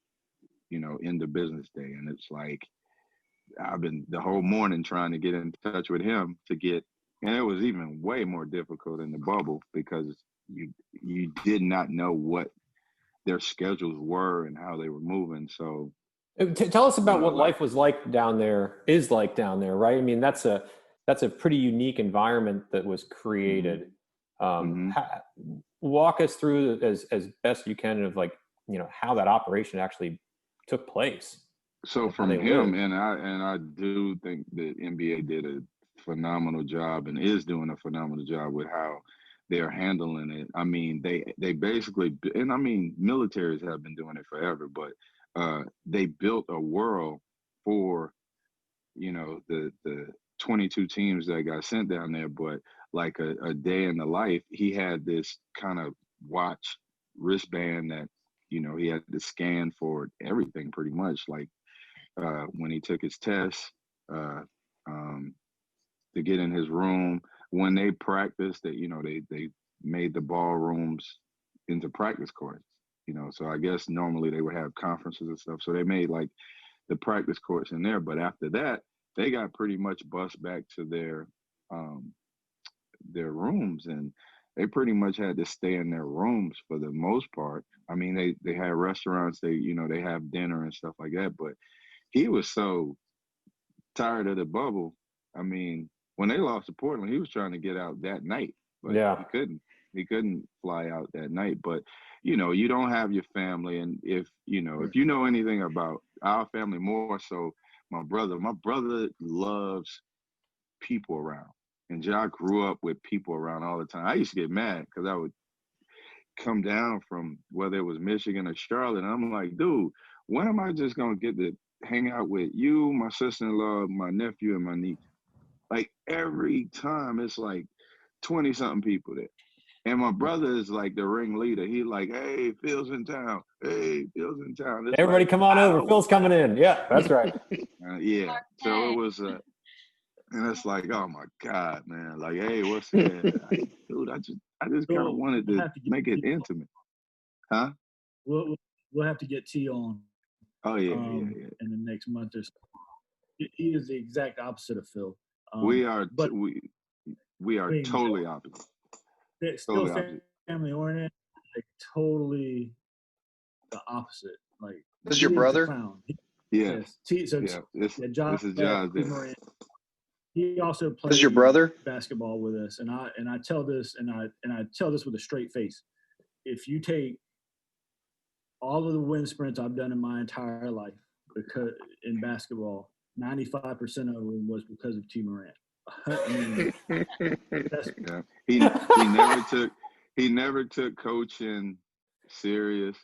C: you know, in the business day. And it's like I've been the whole morning trying to get in touch with him to get, and it was even way more difficult in the bubble because you did not know what their schedules were and how they were moving. So
B: tell us about what life was like down there, right? I mean, that's a pretty unique environment that was created. Walk us through as best you can of like, you know, how that operation actually took place.
C: So from him, and I do think that NBA did a phenomenal job and is doing a phenomenal job with how they're handling it. I mean, they basically, and I mean, militaries have been doing it forever, but they built a world for, you know, the 22 teams that got sent down there. But like a day in the life, he had this kind of watch wristband that, you know, he had to scan for everything pretty much. Like when he took his test, to get in his room, when they practiced, that, you know, they made the ballrooms into practice courts, you know. So I guess normally they would have conferences and stuff. So they made like the practice courts in there. But after that, they got pretty much bused back to their rooms, and they pretty much had to stay in their rooms for the most part. I mean, they had restaurants, they have dinner and stuff like that, but he was so tired of the bubble. I mean, when they lost to Portland, he was trying to get out that night, but he couldn't. He couldn't fly out that night. But you don't have your family, and if you know anything about our family, more so my brother loves people around. And Ja grew up with people around all the time. I used to get mad because I would come down from whether it was Michigan or Charlotte, and I'm like, dude, when am I just gonna get to hang out with you, my sister-in-law, my nephew, and my niece? Like every time, it's like 20-something people there. And my brother is like the ringleader. He like, hey, Phil's in town. Hey, Phil's in town. It's
B: Everybody
C: like,
B: come on over. Phil's coming in. Yeah, that's right.
C: Yeah. So it was, and it's like, oh my God, man. Like, hey, what's that? Dude, I just kind of wanted to make it intimate. Huh?
D: We'll have to get T on.
C: Oh yeah,
D: in the next month or so. He is the exact opposite of Phil.
C: We are
D: I mean,
C: totally opposite.
D: Still family oriented, like totally the opposite. Like
A: This is your brother?
C: Yeah.
D: Yes. This is Ja Morant. He also played
A: This is your brother?
D: basketball with us, and I tell this and I tell this with a straight face. If you take all of the wind sprints I've done in my entire life, because in basketball, 95% of them was because of T. Morant. I mean,
C: he never took coaching serious.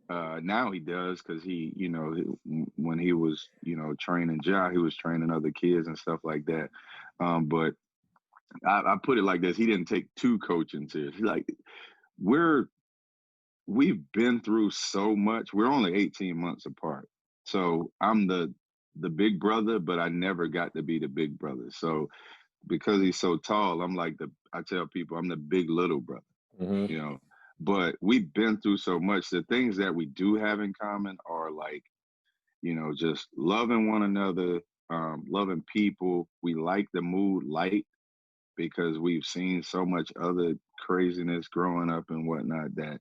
C: Now he does, because when he was training Ja, he was training other kids and stuff like that. But I put it like this: he didn't take two coaching serious. Like we've been through so much. We're only 18 months apart, so I'm the big brother, but I never got to be the big brother. So because he's so tall, I'm like I tell people I'm the big little brother.
B: Mm-hmm.
C: But we've been through so much. The things that we do have in common are like, just loving one another, loving people. We like the mood light because we've seen so much other craziness growing up and whatnot that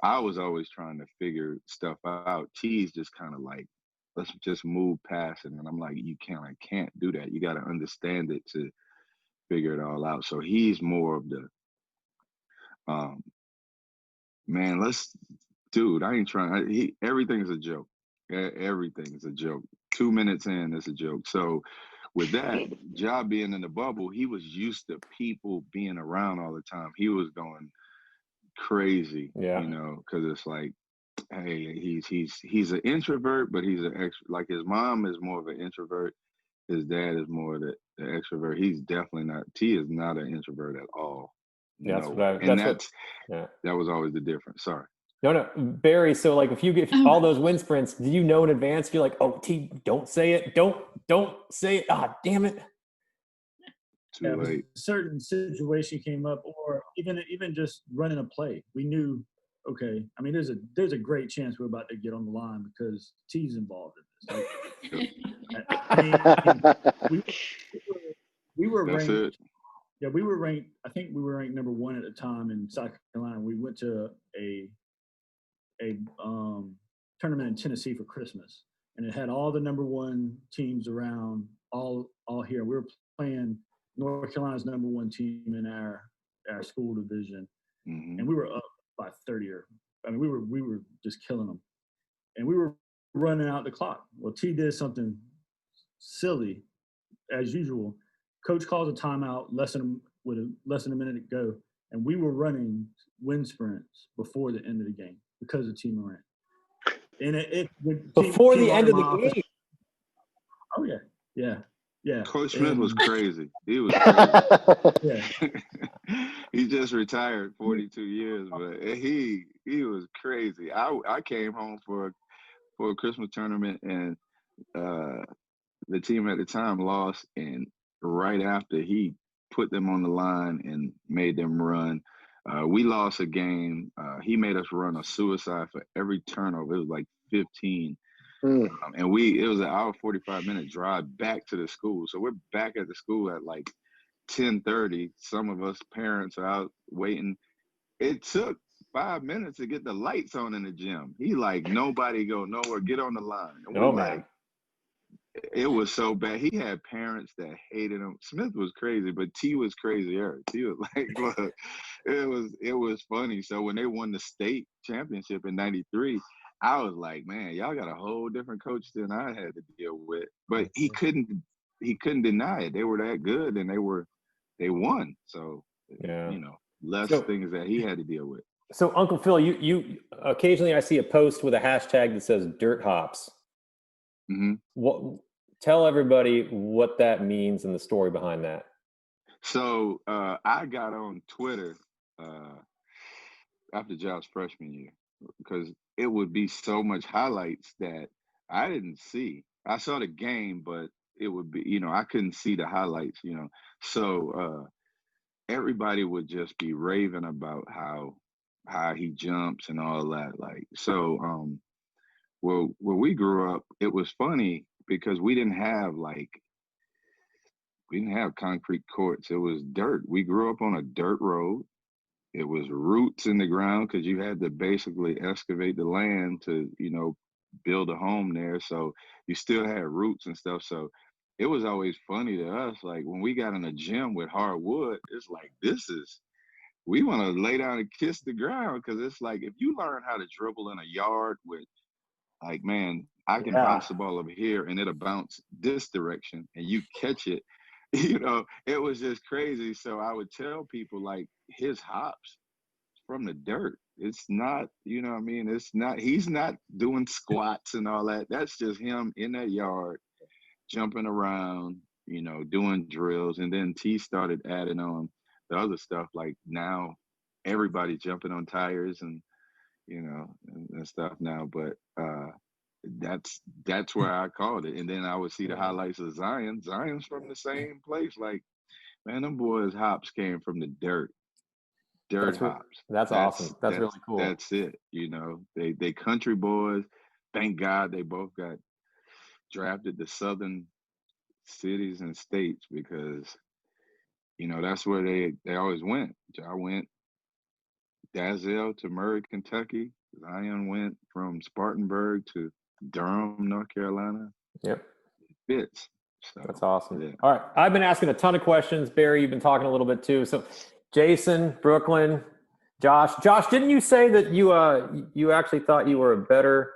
C: I was always trying to figure stuff out. T's just kind of like, let's just move past it. And I'm like, I can't do that. You got to understand it to figure it all out. So he's more of the, man, dude, I ain't trying. Everything's a joke. Everything is a joke. 2 minutes in, it's a joke. So with that, Ja being in the bubble, he was used to people being around all the time. He was going crazy, because it's like, hey, he's an introvert, but he's an extrovert. Like his mom is more of an introvert. His dad is more of the extrovert. He's definitely not. T is not an introvert at all.
B: Yeah,
C: that was always the difference. Sorry.
B: No, Barry. So like, if you get all those wind sprints, do you know in advance? You're like, oh, T, don't say it. Don't say it. Ah, damn it.
C: Too late.
D: A certain situation came up, or even just running a play, we knew, okay. I mean, there's a great chance we're about to get on the line because T's involved in this. Like, I mean, we were
C: That's
D: ranked.
C: It.
D: Yeah, we were ranked. I think we were ranked number 1 at the time in South Carolina. We went to a tournament in Tennessee for Christmas, and it had all the number 1 teams around, all here. We were playing North Carolina's number 1 team in our school division, and we were up by 30 we were just killing them, and we were running out the clock. Well, T did something silly, as usual. Coach calls a timeout with less than a minute to go, and we were running wind sprints before the end of the game because of T. Morant. And
B: before the end of the game.
D: Oh yeah.
C: Coach Smith was crazy. He was crazy. Yeah. He just retired 42 years, but he was crazy. I came home for a Christmas tournament, and the team at the time lost, and right after he put them on the line and made them run, we lost a game. He made us run a suicide for every turnover. It was like 15.
A: Mm.
C: And it was an hour 45-minute drive back to the school. So we're back at the school at like 10:30. Some of us parents are out waiting. It took 5 minutes to get the lights on in the gym. He like, nobody go nowhere, get on the line. And
B: Oh,
C: we're
B: man.
C: like, it was so bad. He had parents that hated him. Smith was crazy, but T was crazier. T was like, look, it was funny. So when they won the state championship in '93, I was like, man, y'all got a whole different coach than I had to deal with. But he couldn't deny it. They were that good, and they won. So
B: Yeah.
C: less
B: So-
C: things that he had to deal with.
B: So Uncle Phil, you occasionally I see a post with a hashtag that says dirt hops.
C: Mm-hmm.
B: Tell everybody what that means and the story behind that.
C: So I got on Twitter after Josh's freshman year because it would be so much highlights that I didn't see. I saw the game, but it would be, I couldn't see the highlights, So everybody would just be raving about how he jumps and all that. Like, so where we grew up, it was funny because we didn't have concrete courts. It was dirt. We grew up on a dirt road. It was roots in the ground because you had to basically excavate the land to, build a home there. So you still had roots and stuff. So it was always funny to us. Like when we got in a gym with hardwood, it's like, we want to lay down and kiss the ground because it's like if you learn how to dribble in a yard with, like, man, I can bounce the ball over here and it'll bounce this direction and you catch it. It was just crazy. So I would tell people like his hops from the dirt. It's not, it's not, he's not doing squats and all that. That's just him in that yard, jumping around, doing drills. And then T started adding on the other stuff. Like now everybody jumping on tires and, and stuff now. But that's where I called it. And then I would see the highlights of Zion. Zion's from the same place. Like, man, them boys' hops came from the dirt. Hops.
B: That's awesome. That's really cool.
C: That's it. They country boys. Thank God they both got drafted to southern cities and states because, that's where they always went. I went Dazzle to Murray, Kentucky. Zion went from Spartanburg to Durham, North Carolina.
B: Yep.
C: Fits. So,
B: that's awesome.
C: Yeah.
B: All right. I've been asking a ton of questions. Barry, you've been talking a little bit too. So Jason, Brooklyn, Josh, didn't you say that you actually thought you were a better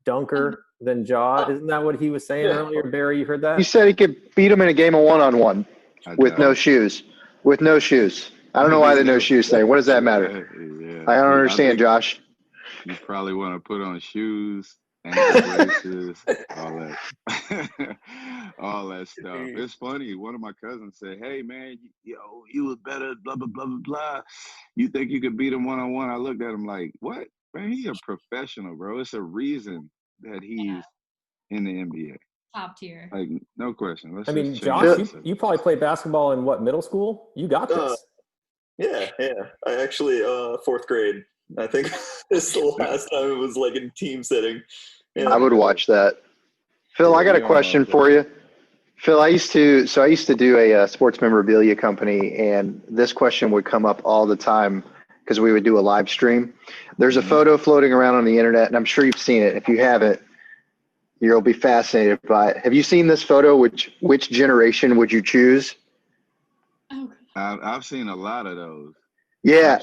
B: dunker than Ja? Isn't that what he was saying earlier? Barry, you heard that?
A: He said he could beat him in a game of one-on-one with no shoes. With no shoes. I don't know why the no shoes thing. What does that matter?
C: Yeah.
A: I don't understand, Josh.
C: You probably want to put on shoes, ankle braces, all that, all that stuff. It's funny. One of my cousins said, "Hey, man, you was better, blah blah blah blah blah. You think you could beat him one-on-one?" I looked at him like, "What? Man, he's a professional, bro. It's a reason that he's in the NBA.
E: Top tier.
C: Like, no question."
B: Josh, you probably played basketball in what, middle school? You got this.
F: Yeah. I actually, fourth grade, I think is the last time it was like in team setting. Yeah.
A: I would watch that. Phil, I got a question for you. Phil, I used to do a sports memorabilia company, and this question would come up all the time because we would do a live stream. There's a photo floating around on the internet, and I'm sure you've seen it. If you haven't, you'll be fascinated by it. Have you seen this photo? Which generation would you choose?
E: Oh,
C: I've seen a lot of those.
A: Yeah.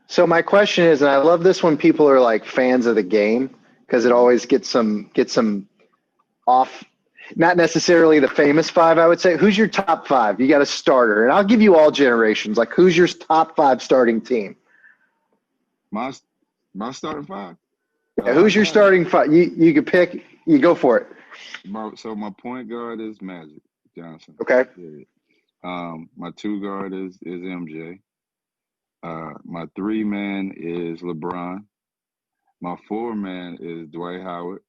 A: So my question is, and I love this when people are like fans of the game because it always gets some off, not necessarily the famous five, I would say. Who's your top five? You got a starter, and I'll give you all generations. Like, who's your top five starting team?
C: My starting five.
A: Yeah, who's your starting five? You could pick. You go for it.
C: So my point guard is Magic Johnson.
A: Okay.
C: My two guard is MJ. My three man is LeBron. My four man is Dwight Howard,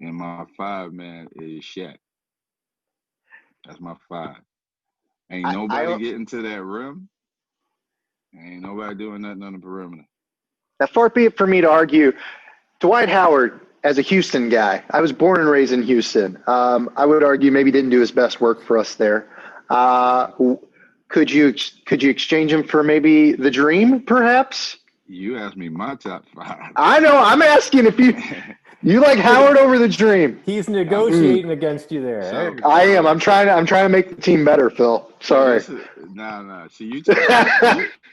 C: and my five man is Shaq. That's my five. Ain't nobody getting to that rim. Ain't nobody doing nothing on the perimeter.
A: Now, far be it for me to argue, Dwight Howard as a Houston guy, I was born and raised in Houston. I would argue maybe didn't do his best work for us there. Could you exchange him for maybe the Dream, perhaps?
C: You asked me my top 5.
A: I know. I'm asking if you like Howard over the Dream.
B: He's negotiating against you there.
C: So-
A: I am. I'm trying to make the team better, Phil. Sorry.
C: No. See,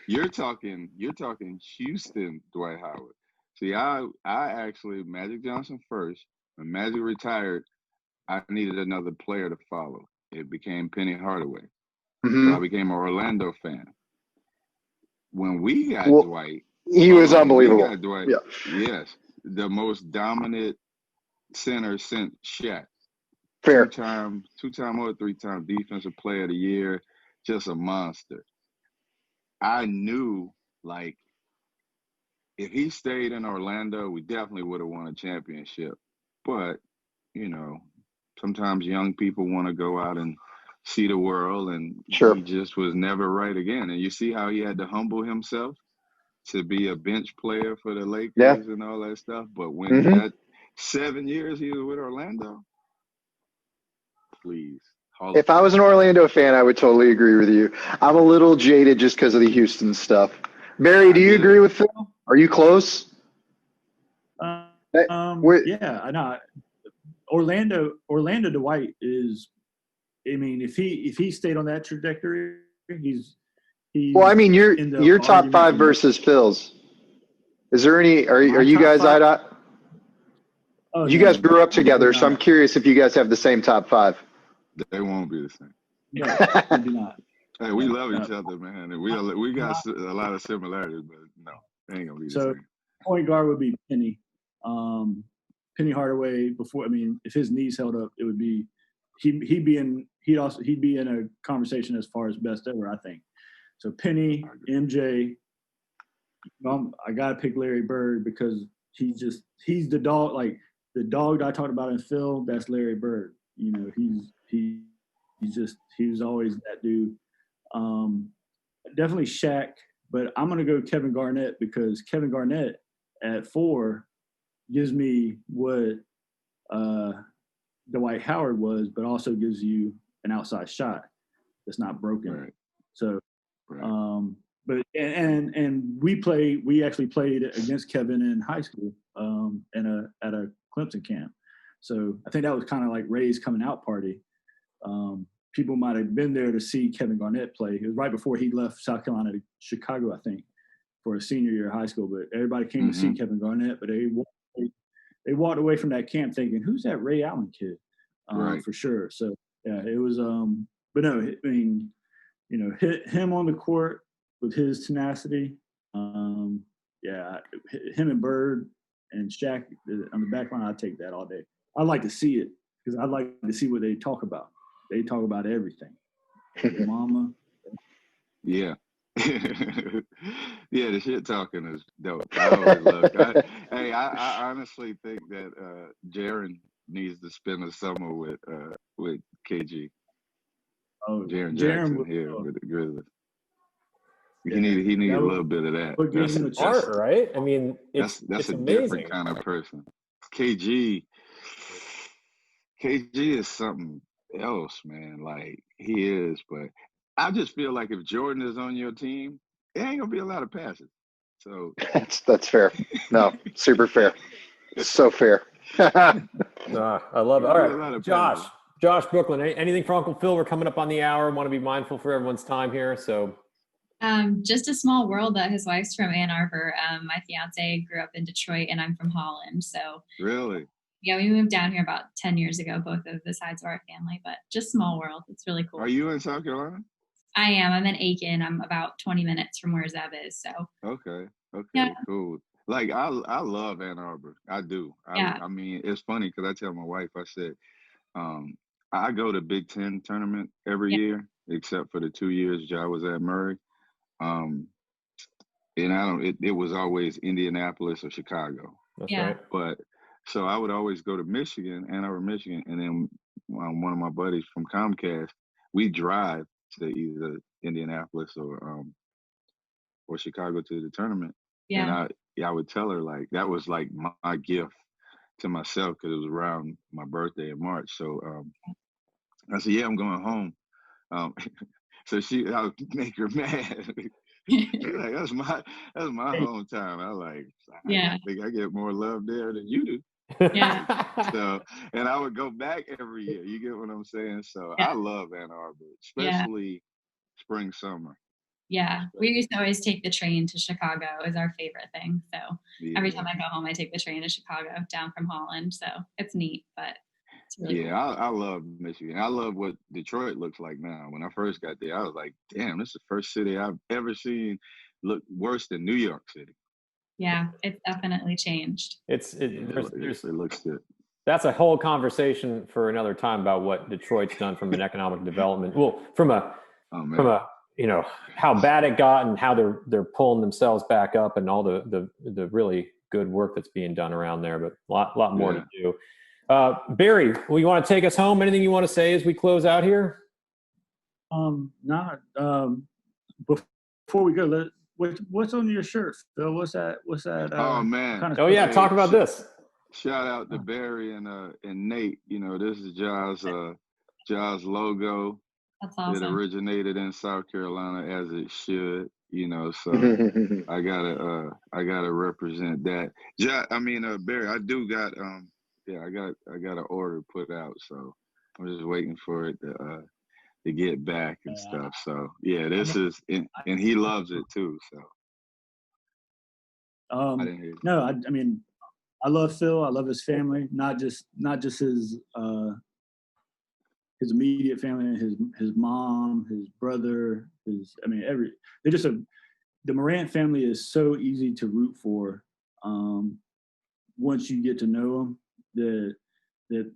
C: you're talking Houston Dwight Howard. See, I actually Magic Johnson first. When Magic retired, I needed another player to follow. It became Penny Hardaway. So I became an Orlando fan. When we got Dwight,
A: he was unbelievable.
C: We got Dwight.
A: Yeah.
C: Yes, the most dominant center since Shaq.
A: Fair.
C: Two-time or 3-time defensive player of the year, just a monster. I knew, like, if he stayed in Orlando, we definitely would have won a championship. But, you know, sometimes young people want to go out and see the world, and
A: Sure.
C: he just was never right again. And you see how he had to humble himself to be a bench player for the Lakers and all that stuff. But when that 7 years he was with Orlando, please.
A: If I was an Orlando fan, I would totally agree with you. I'm a little jaded just because of the Houston stuff. Barry, do you agree with Phil? Are you close?
D: Yeah, I know. Orlando Dwight is. I mean, if he stayed on that trajectory, he's.
A: Well, I mean, your top 5 versus Phil's. Is there any? Are you guys eye to?
D: Oh,
A: you guys grew up together, so I'm curious if you guys have the same top 5.
C: They won't be the same.
D: No, they do not.
C: Hey, we love each other, man. And we got a lot of similarities, but no, they ain't gonna be the same.
D: Point guard would be Penny. Penny Hardaway. Before, I mean, if his knees held up, it would be he'd be in a conversation as far as best ever, I think. So Penny, MJ. I gotta pick Larry Bird because he's the dog. Like the dog that I talked about in Phil, that's Larry Bird. You know, he was always that dude. Definitely Shaq, but I'm gonna go Kevin Garnett because Kevin Garnett at 4 gives me what Dwight Howard was, but also gives you an outside shot that's not broken.
C: Right.
D: So, but we actually played against Kevin in high school at a Clemson camp. So I think that was kind of like Ray's coming out party. People might have been there to see Kevin Garnett play. It was right before he left South Carolina to Chicago, I think, for his senior year of high school. But everybody came to see Kevin Garnett, but they walked away from that camp thinking, "Who's that Ray Allen kid?" For sure. So yeah, it was. But no, I mean, you know, hit him on the court with his tenacity. Him and Bird and Shaq on the back line, I'd take that all day. I'd like to see it because I'd like to see what they talk about. They talk about everything. Mama.
C: Yeah. Yeah, the shit talking is dope. I always love it. I honestly think that Jaren needs to spend the summer with KG.
D: Oh,
C: Jaren Jackson here with the Grizzlies. He need a little bit of that.
B: That's art, right? I mean,
C: that's
B: it's
C: a
B: amazing.
C: different kind of person. KG is something else, man. Like he is, but I just feel like if Jordan is on your team, it ain't gonna be a lot of passes. So
A: that's fair. No, super fair. So fair.
B: I love it. All right, Josh Brooklyn. Anything for Uncle Phil? We're coming up on the hour. Want to be mindful for everyone's time here. So,
E: just a small world that his wife's from Ann Arbor. My fiance grew up in Detroit, and I'm from Holland. So
C: really.
E: Yeah, we moved down here about 10 years ago, both of the sides of our family, but just small world. It's really cool.
C: Are you in South Carolina?
E: I am. I'm in Aiken. I'm about 20 minutes from where Zeb is. So.
C: Okay,
E: yeah.
C: Cool. Like I love Ann Arbor. I do. I mean, it's funny because I tell my wife, I said, I go to Big Ten tournament every year, except for the 2 years Ja was at Murray. And it was always Indianapolis or Chicago.
B: That's right.
C: But so I would always go to Michigan, Ann Arbor, Michigan, and then one of my buddies from Comcast, we drive to either Indianapolis or Chicago to the tournament. Yeah. And I would tell her like that was like my gift to myself because it was around my birthday in March. So I said, yeah, I'm going home. So I'll make her mad. She's like, that's my hometown. I like,
E: Yeah.
C: I think I get more love there than you do.
E: Yeah.
C: So, and I would go back every year. You get what I'm saying? So
E: Yeah.
C: I love Ann Arbor,
E: Yeah.
C: especially spring, summer.
E: Yeah. We used to always take the train to Chicago. It was our favorite thing. So every time I go home, I take the train to Chicago down from Holland. So it's neat, but it's really cool.
C: I love Michigan. I love what Detroit looks like now. When I first got there, I was like, damn, this is the first city I've ever seen look worse than New York City.
E: Yeah, it's definitely changed.
C: It looks good.
B: That's a whole conversation for another time about what Detroit's done from an economic development. Well, from a how bad it got and how they're pulling themselves back up and all the really good work that's being done around there, but a lot more to do. Barry, you want to take us home? Anything you want to say as we close out here?
D: Before we go, what's on your shirt, Phil? What's that?
C: Oh man!
D: Kind of
B: talk about this.
C: Shout out to Barry and Nate. This is Ja's logo.
E: That's awesome.
C: It originated in South Carolina, as it should. So I gotta represent that. Barry, I do got I got an order put out, so I'm just waiting for it to get back and stuff. So yeah, this is and he loves it too. So I didn't hear you.
D: No, I love Phil. I love his family, not just his immediate family, his mom, his brother, the Morant family is so easy to root for. Once you get to know him,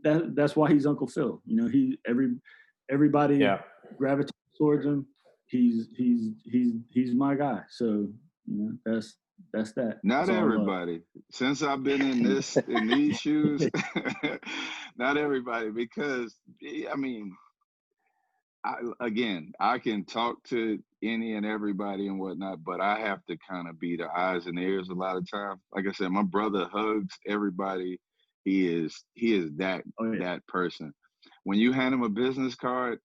D: that's why he's Uncle Phil. Everybody gravitates towards him. He's my guy. So that's that.
C: Not everybody. Since I've been in these shoes, not everybody, because I can talk to any and everybody and whatnot, but I have to kind of be the eyes and ears a lot of times. Like I said, my brother hugs everybody. He is that person. When you hand him a business card,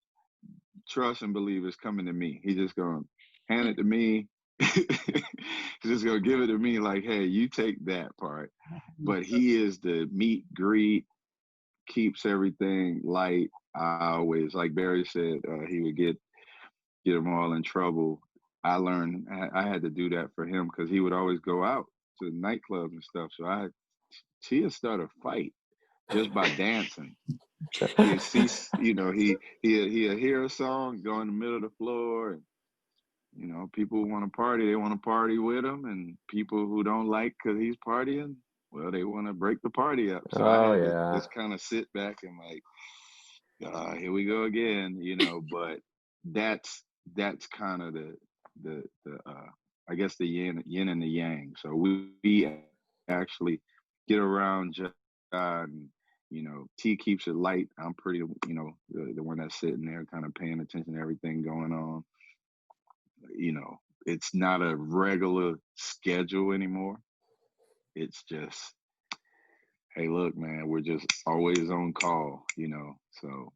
C: trust and believe it's coming to me. He's just gonna hand it to me. He's just gonna give it to me like, hey, you take that part. But he is the meet greet, keeps everything light. I always, like Barry said, he would get them all in trouble. I learned I had to do that for him because he would always go out to nightclubs and stuff. So he'd start a fight just by dancing. He'd hear a song, go in the middle of the floor, and people want to party. They want to party with him, and people who don't like because he's partying, well, they want to break the party up. So I had to just kind of sit back and like, here we go again, But that's kind of the I guess the yin and the yang. So we actually get around John, and T keeps it light. I'm pretty, the one that's sitting there kind of paying attention to everything going on. It's not a regular schedule anymore. It's just, hey, look, man, we're just always on call, So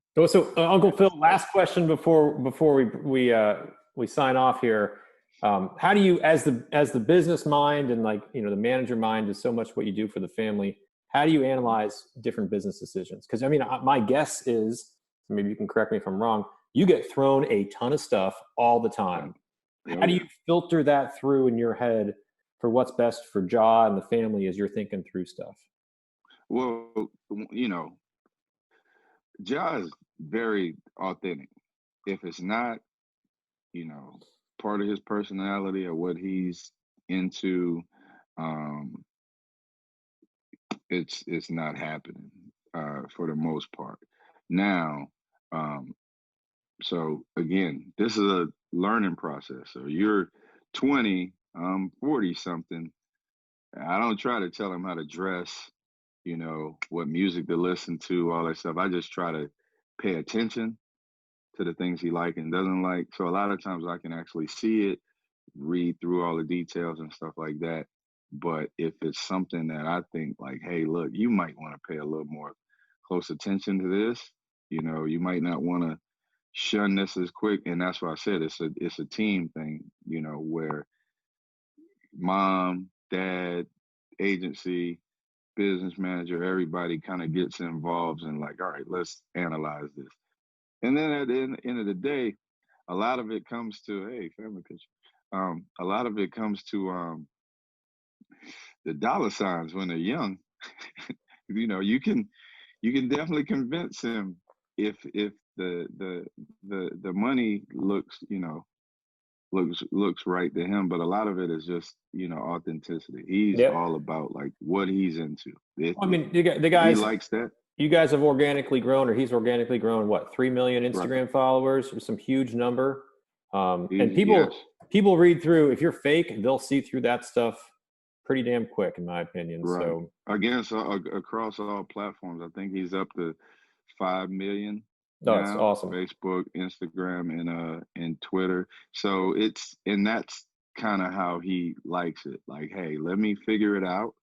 B: Uncle Phil, last question before we sign off here. How do you, as the business mind and the manager mind is so much what you do for the family, how do you analyze different business decisions? Because my guess is, maybe you can correct me if I'm wrong, you get thrown a ton of stuff all the time. How do you filter that through in your head for what's best for Ja and the family as you're thinking through stuff?
C: Well, Ja is very authentic. If it's not, part of his personality or what he's into, it's not happening for the most part. Now, so again, this is a learning process. So you're 20, I'm 40 something. I don't try to tell him how to dress, what music to listen to, all that stuff. I just try to pay attention to the things he likes and doesn't like. So a lot of times I can actually see it, read through all the details and stuff like that. But if it's something that I think like, hey, look, you might want to pay a little more close attention to this. You know, you might not want to shun this as quick. And that's why I said it's a team thing, you know, where mom, dad, agency, business manager, everybody kind of gets involved and like, all right, let's analyze this. And then at the end of the day, a lot of it comes to, hey, family picture. A lot of it comes to the dollar signs when they're young. You know, you can definitely convince him if the money looks, you know, looks right to him, but a lot of it is just, you know, authenticity. He's all about like what he's into.
B: I mean, the guys,
C: he likes that.
B: You guys have organically grown, or he's organically grown, what, 3 million Instagram followers, or some huge number. And people read through. If you're fake, they'll see through that stuff pretty damn quick, in my opinion.
C: Right.
B: So
C: across all platforms, I think he's up to 5 million.
B: That's awesome.
C: Facebook, Instagram, and Twitter. So that's kind of how he likes it. Like, hey, let me figure it out,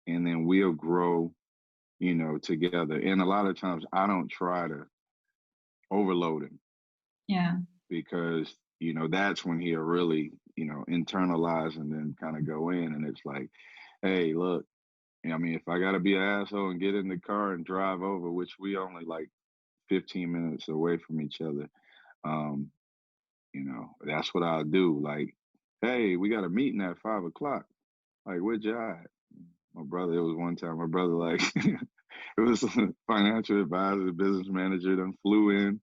C: and then we'll grow, you know, together. And a lot of times I don't try to overload him.
E: Yeah.
C: Because, you know, that's when he'll really, you know, internalize and then kind of go in. And it's like, hey, look, I mean, if I got to be an asshole and get in the car and drive over, which we only like 15 minutes away from each other, you know, that's what I'll do. Like, hey, we got a meeting at 5 o'clock. Like, where Ja at? My brother, it was one time, my brother, like, it was a financial advisor, business manager, then flew in.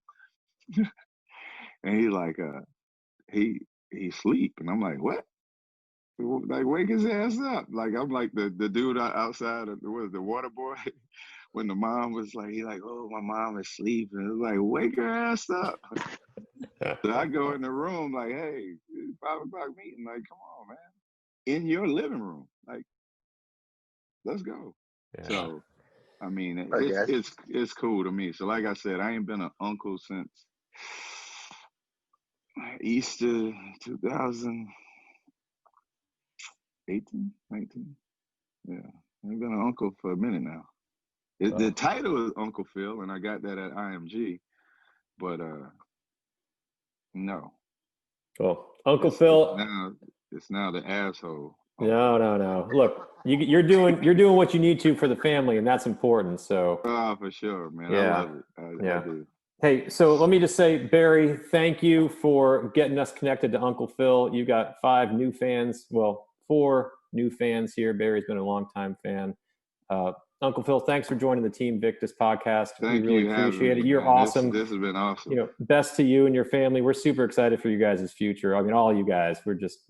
C: And he's like, he sleep. And I'm like, what? Like, wake his ass up. Like, I'm like the dude outside of the water boy. When the mom was like, he like, oh, my mom is sleeping. It was like, wake her ass up. So I go in the room like, hey, 5 o'clock meeting. Like, come on, man. In your living room. Like, let's go. Yeah. So, I mean, it's cool to me. So, like I said, I ain't been an uncle since Easter 2018, 19. Yeah, I've been an uncle for a minute now. The title is Uncle Phil, and I got that at IMG, but no.
B: Well, Uncle Phil.
C: It's now the asshole.
B: No. Look, you're doing what you need to for the family, and that's important. So.
C: Oh, for sure, man. Yeah. I love it. I do.
B: Hey, so let me just say, Barry, thank you for getting us connected to Uncle Phil. You got 4 new fans here. Barry's been a longtime fan. Uncle Phil, thanks for joining the Team Victis podcast.
C: We
B: really appreciate it. You're awesome.
C: This has been awesome.
B: You know, best to you and your family. We're super excited for you guys' future. I mean, all you guys. We're just,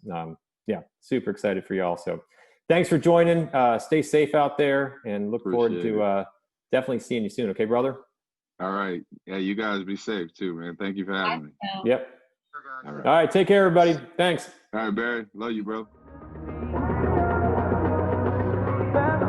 B: super excited for y'all. So thanks for joining. Stay safe out there, and look forward to definitely seeing you soon. Okay, brother?
C: All right. Yeah, you guys be safe too, man. Thank you for having me.
B: Yep. All right. Take care, everybody. Thanks.
C: All right, Barry. Love you, bro.
G: We'll be right back.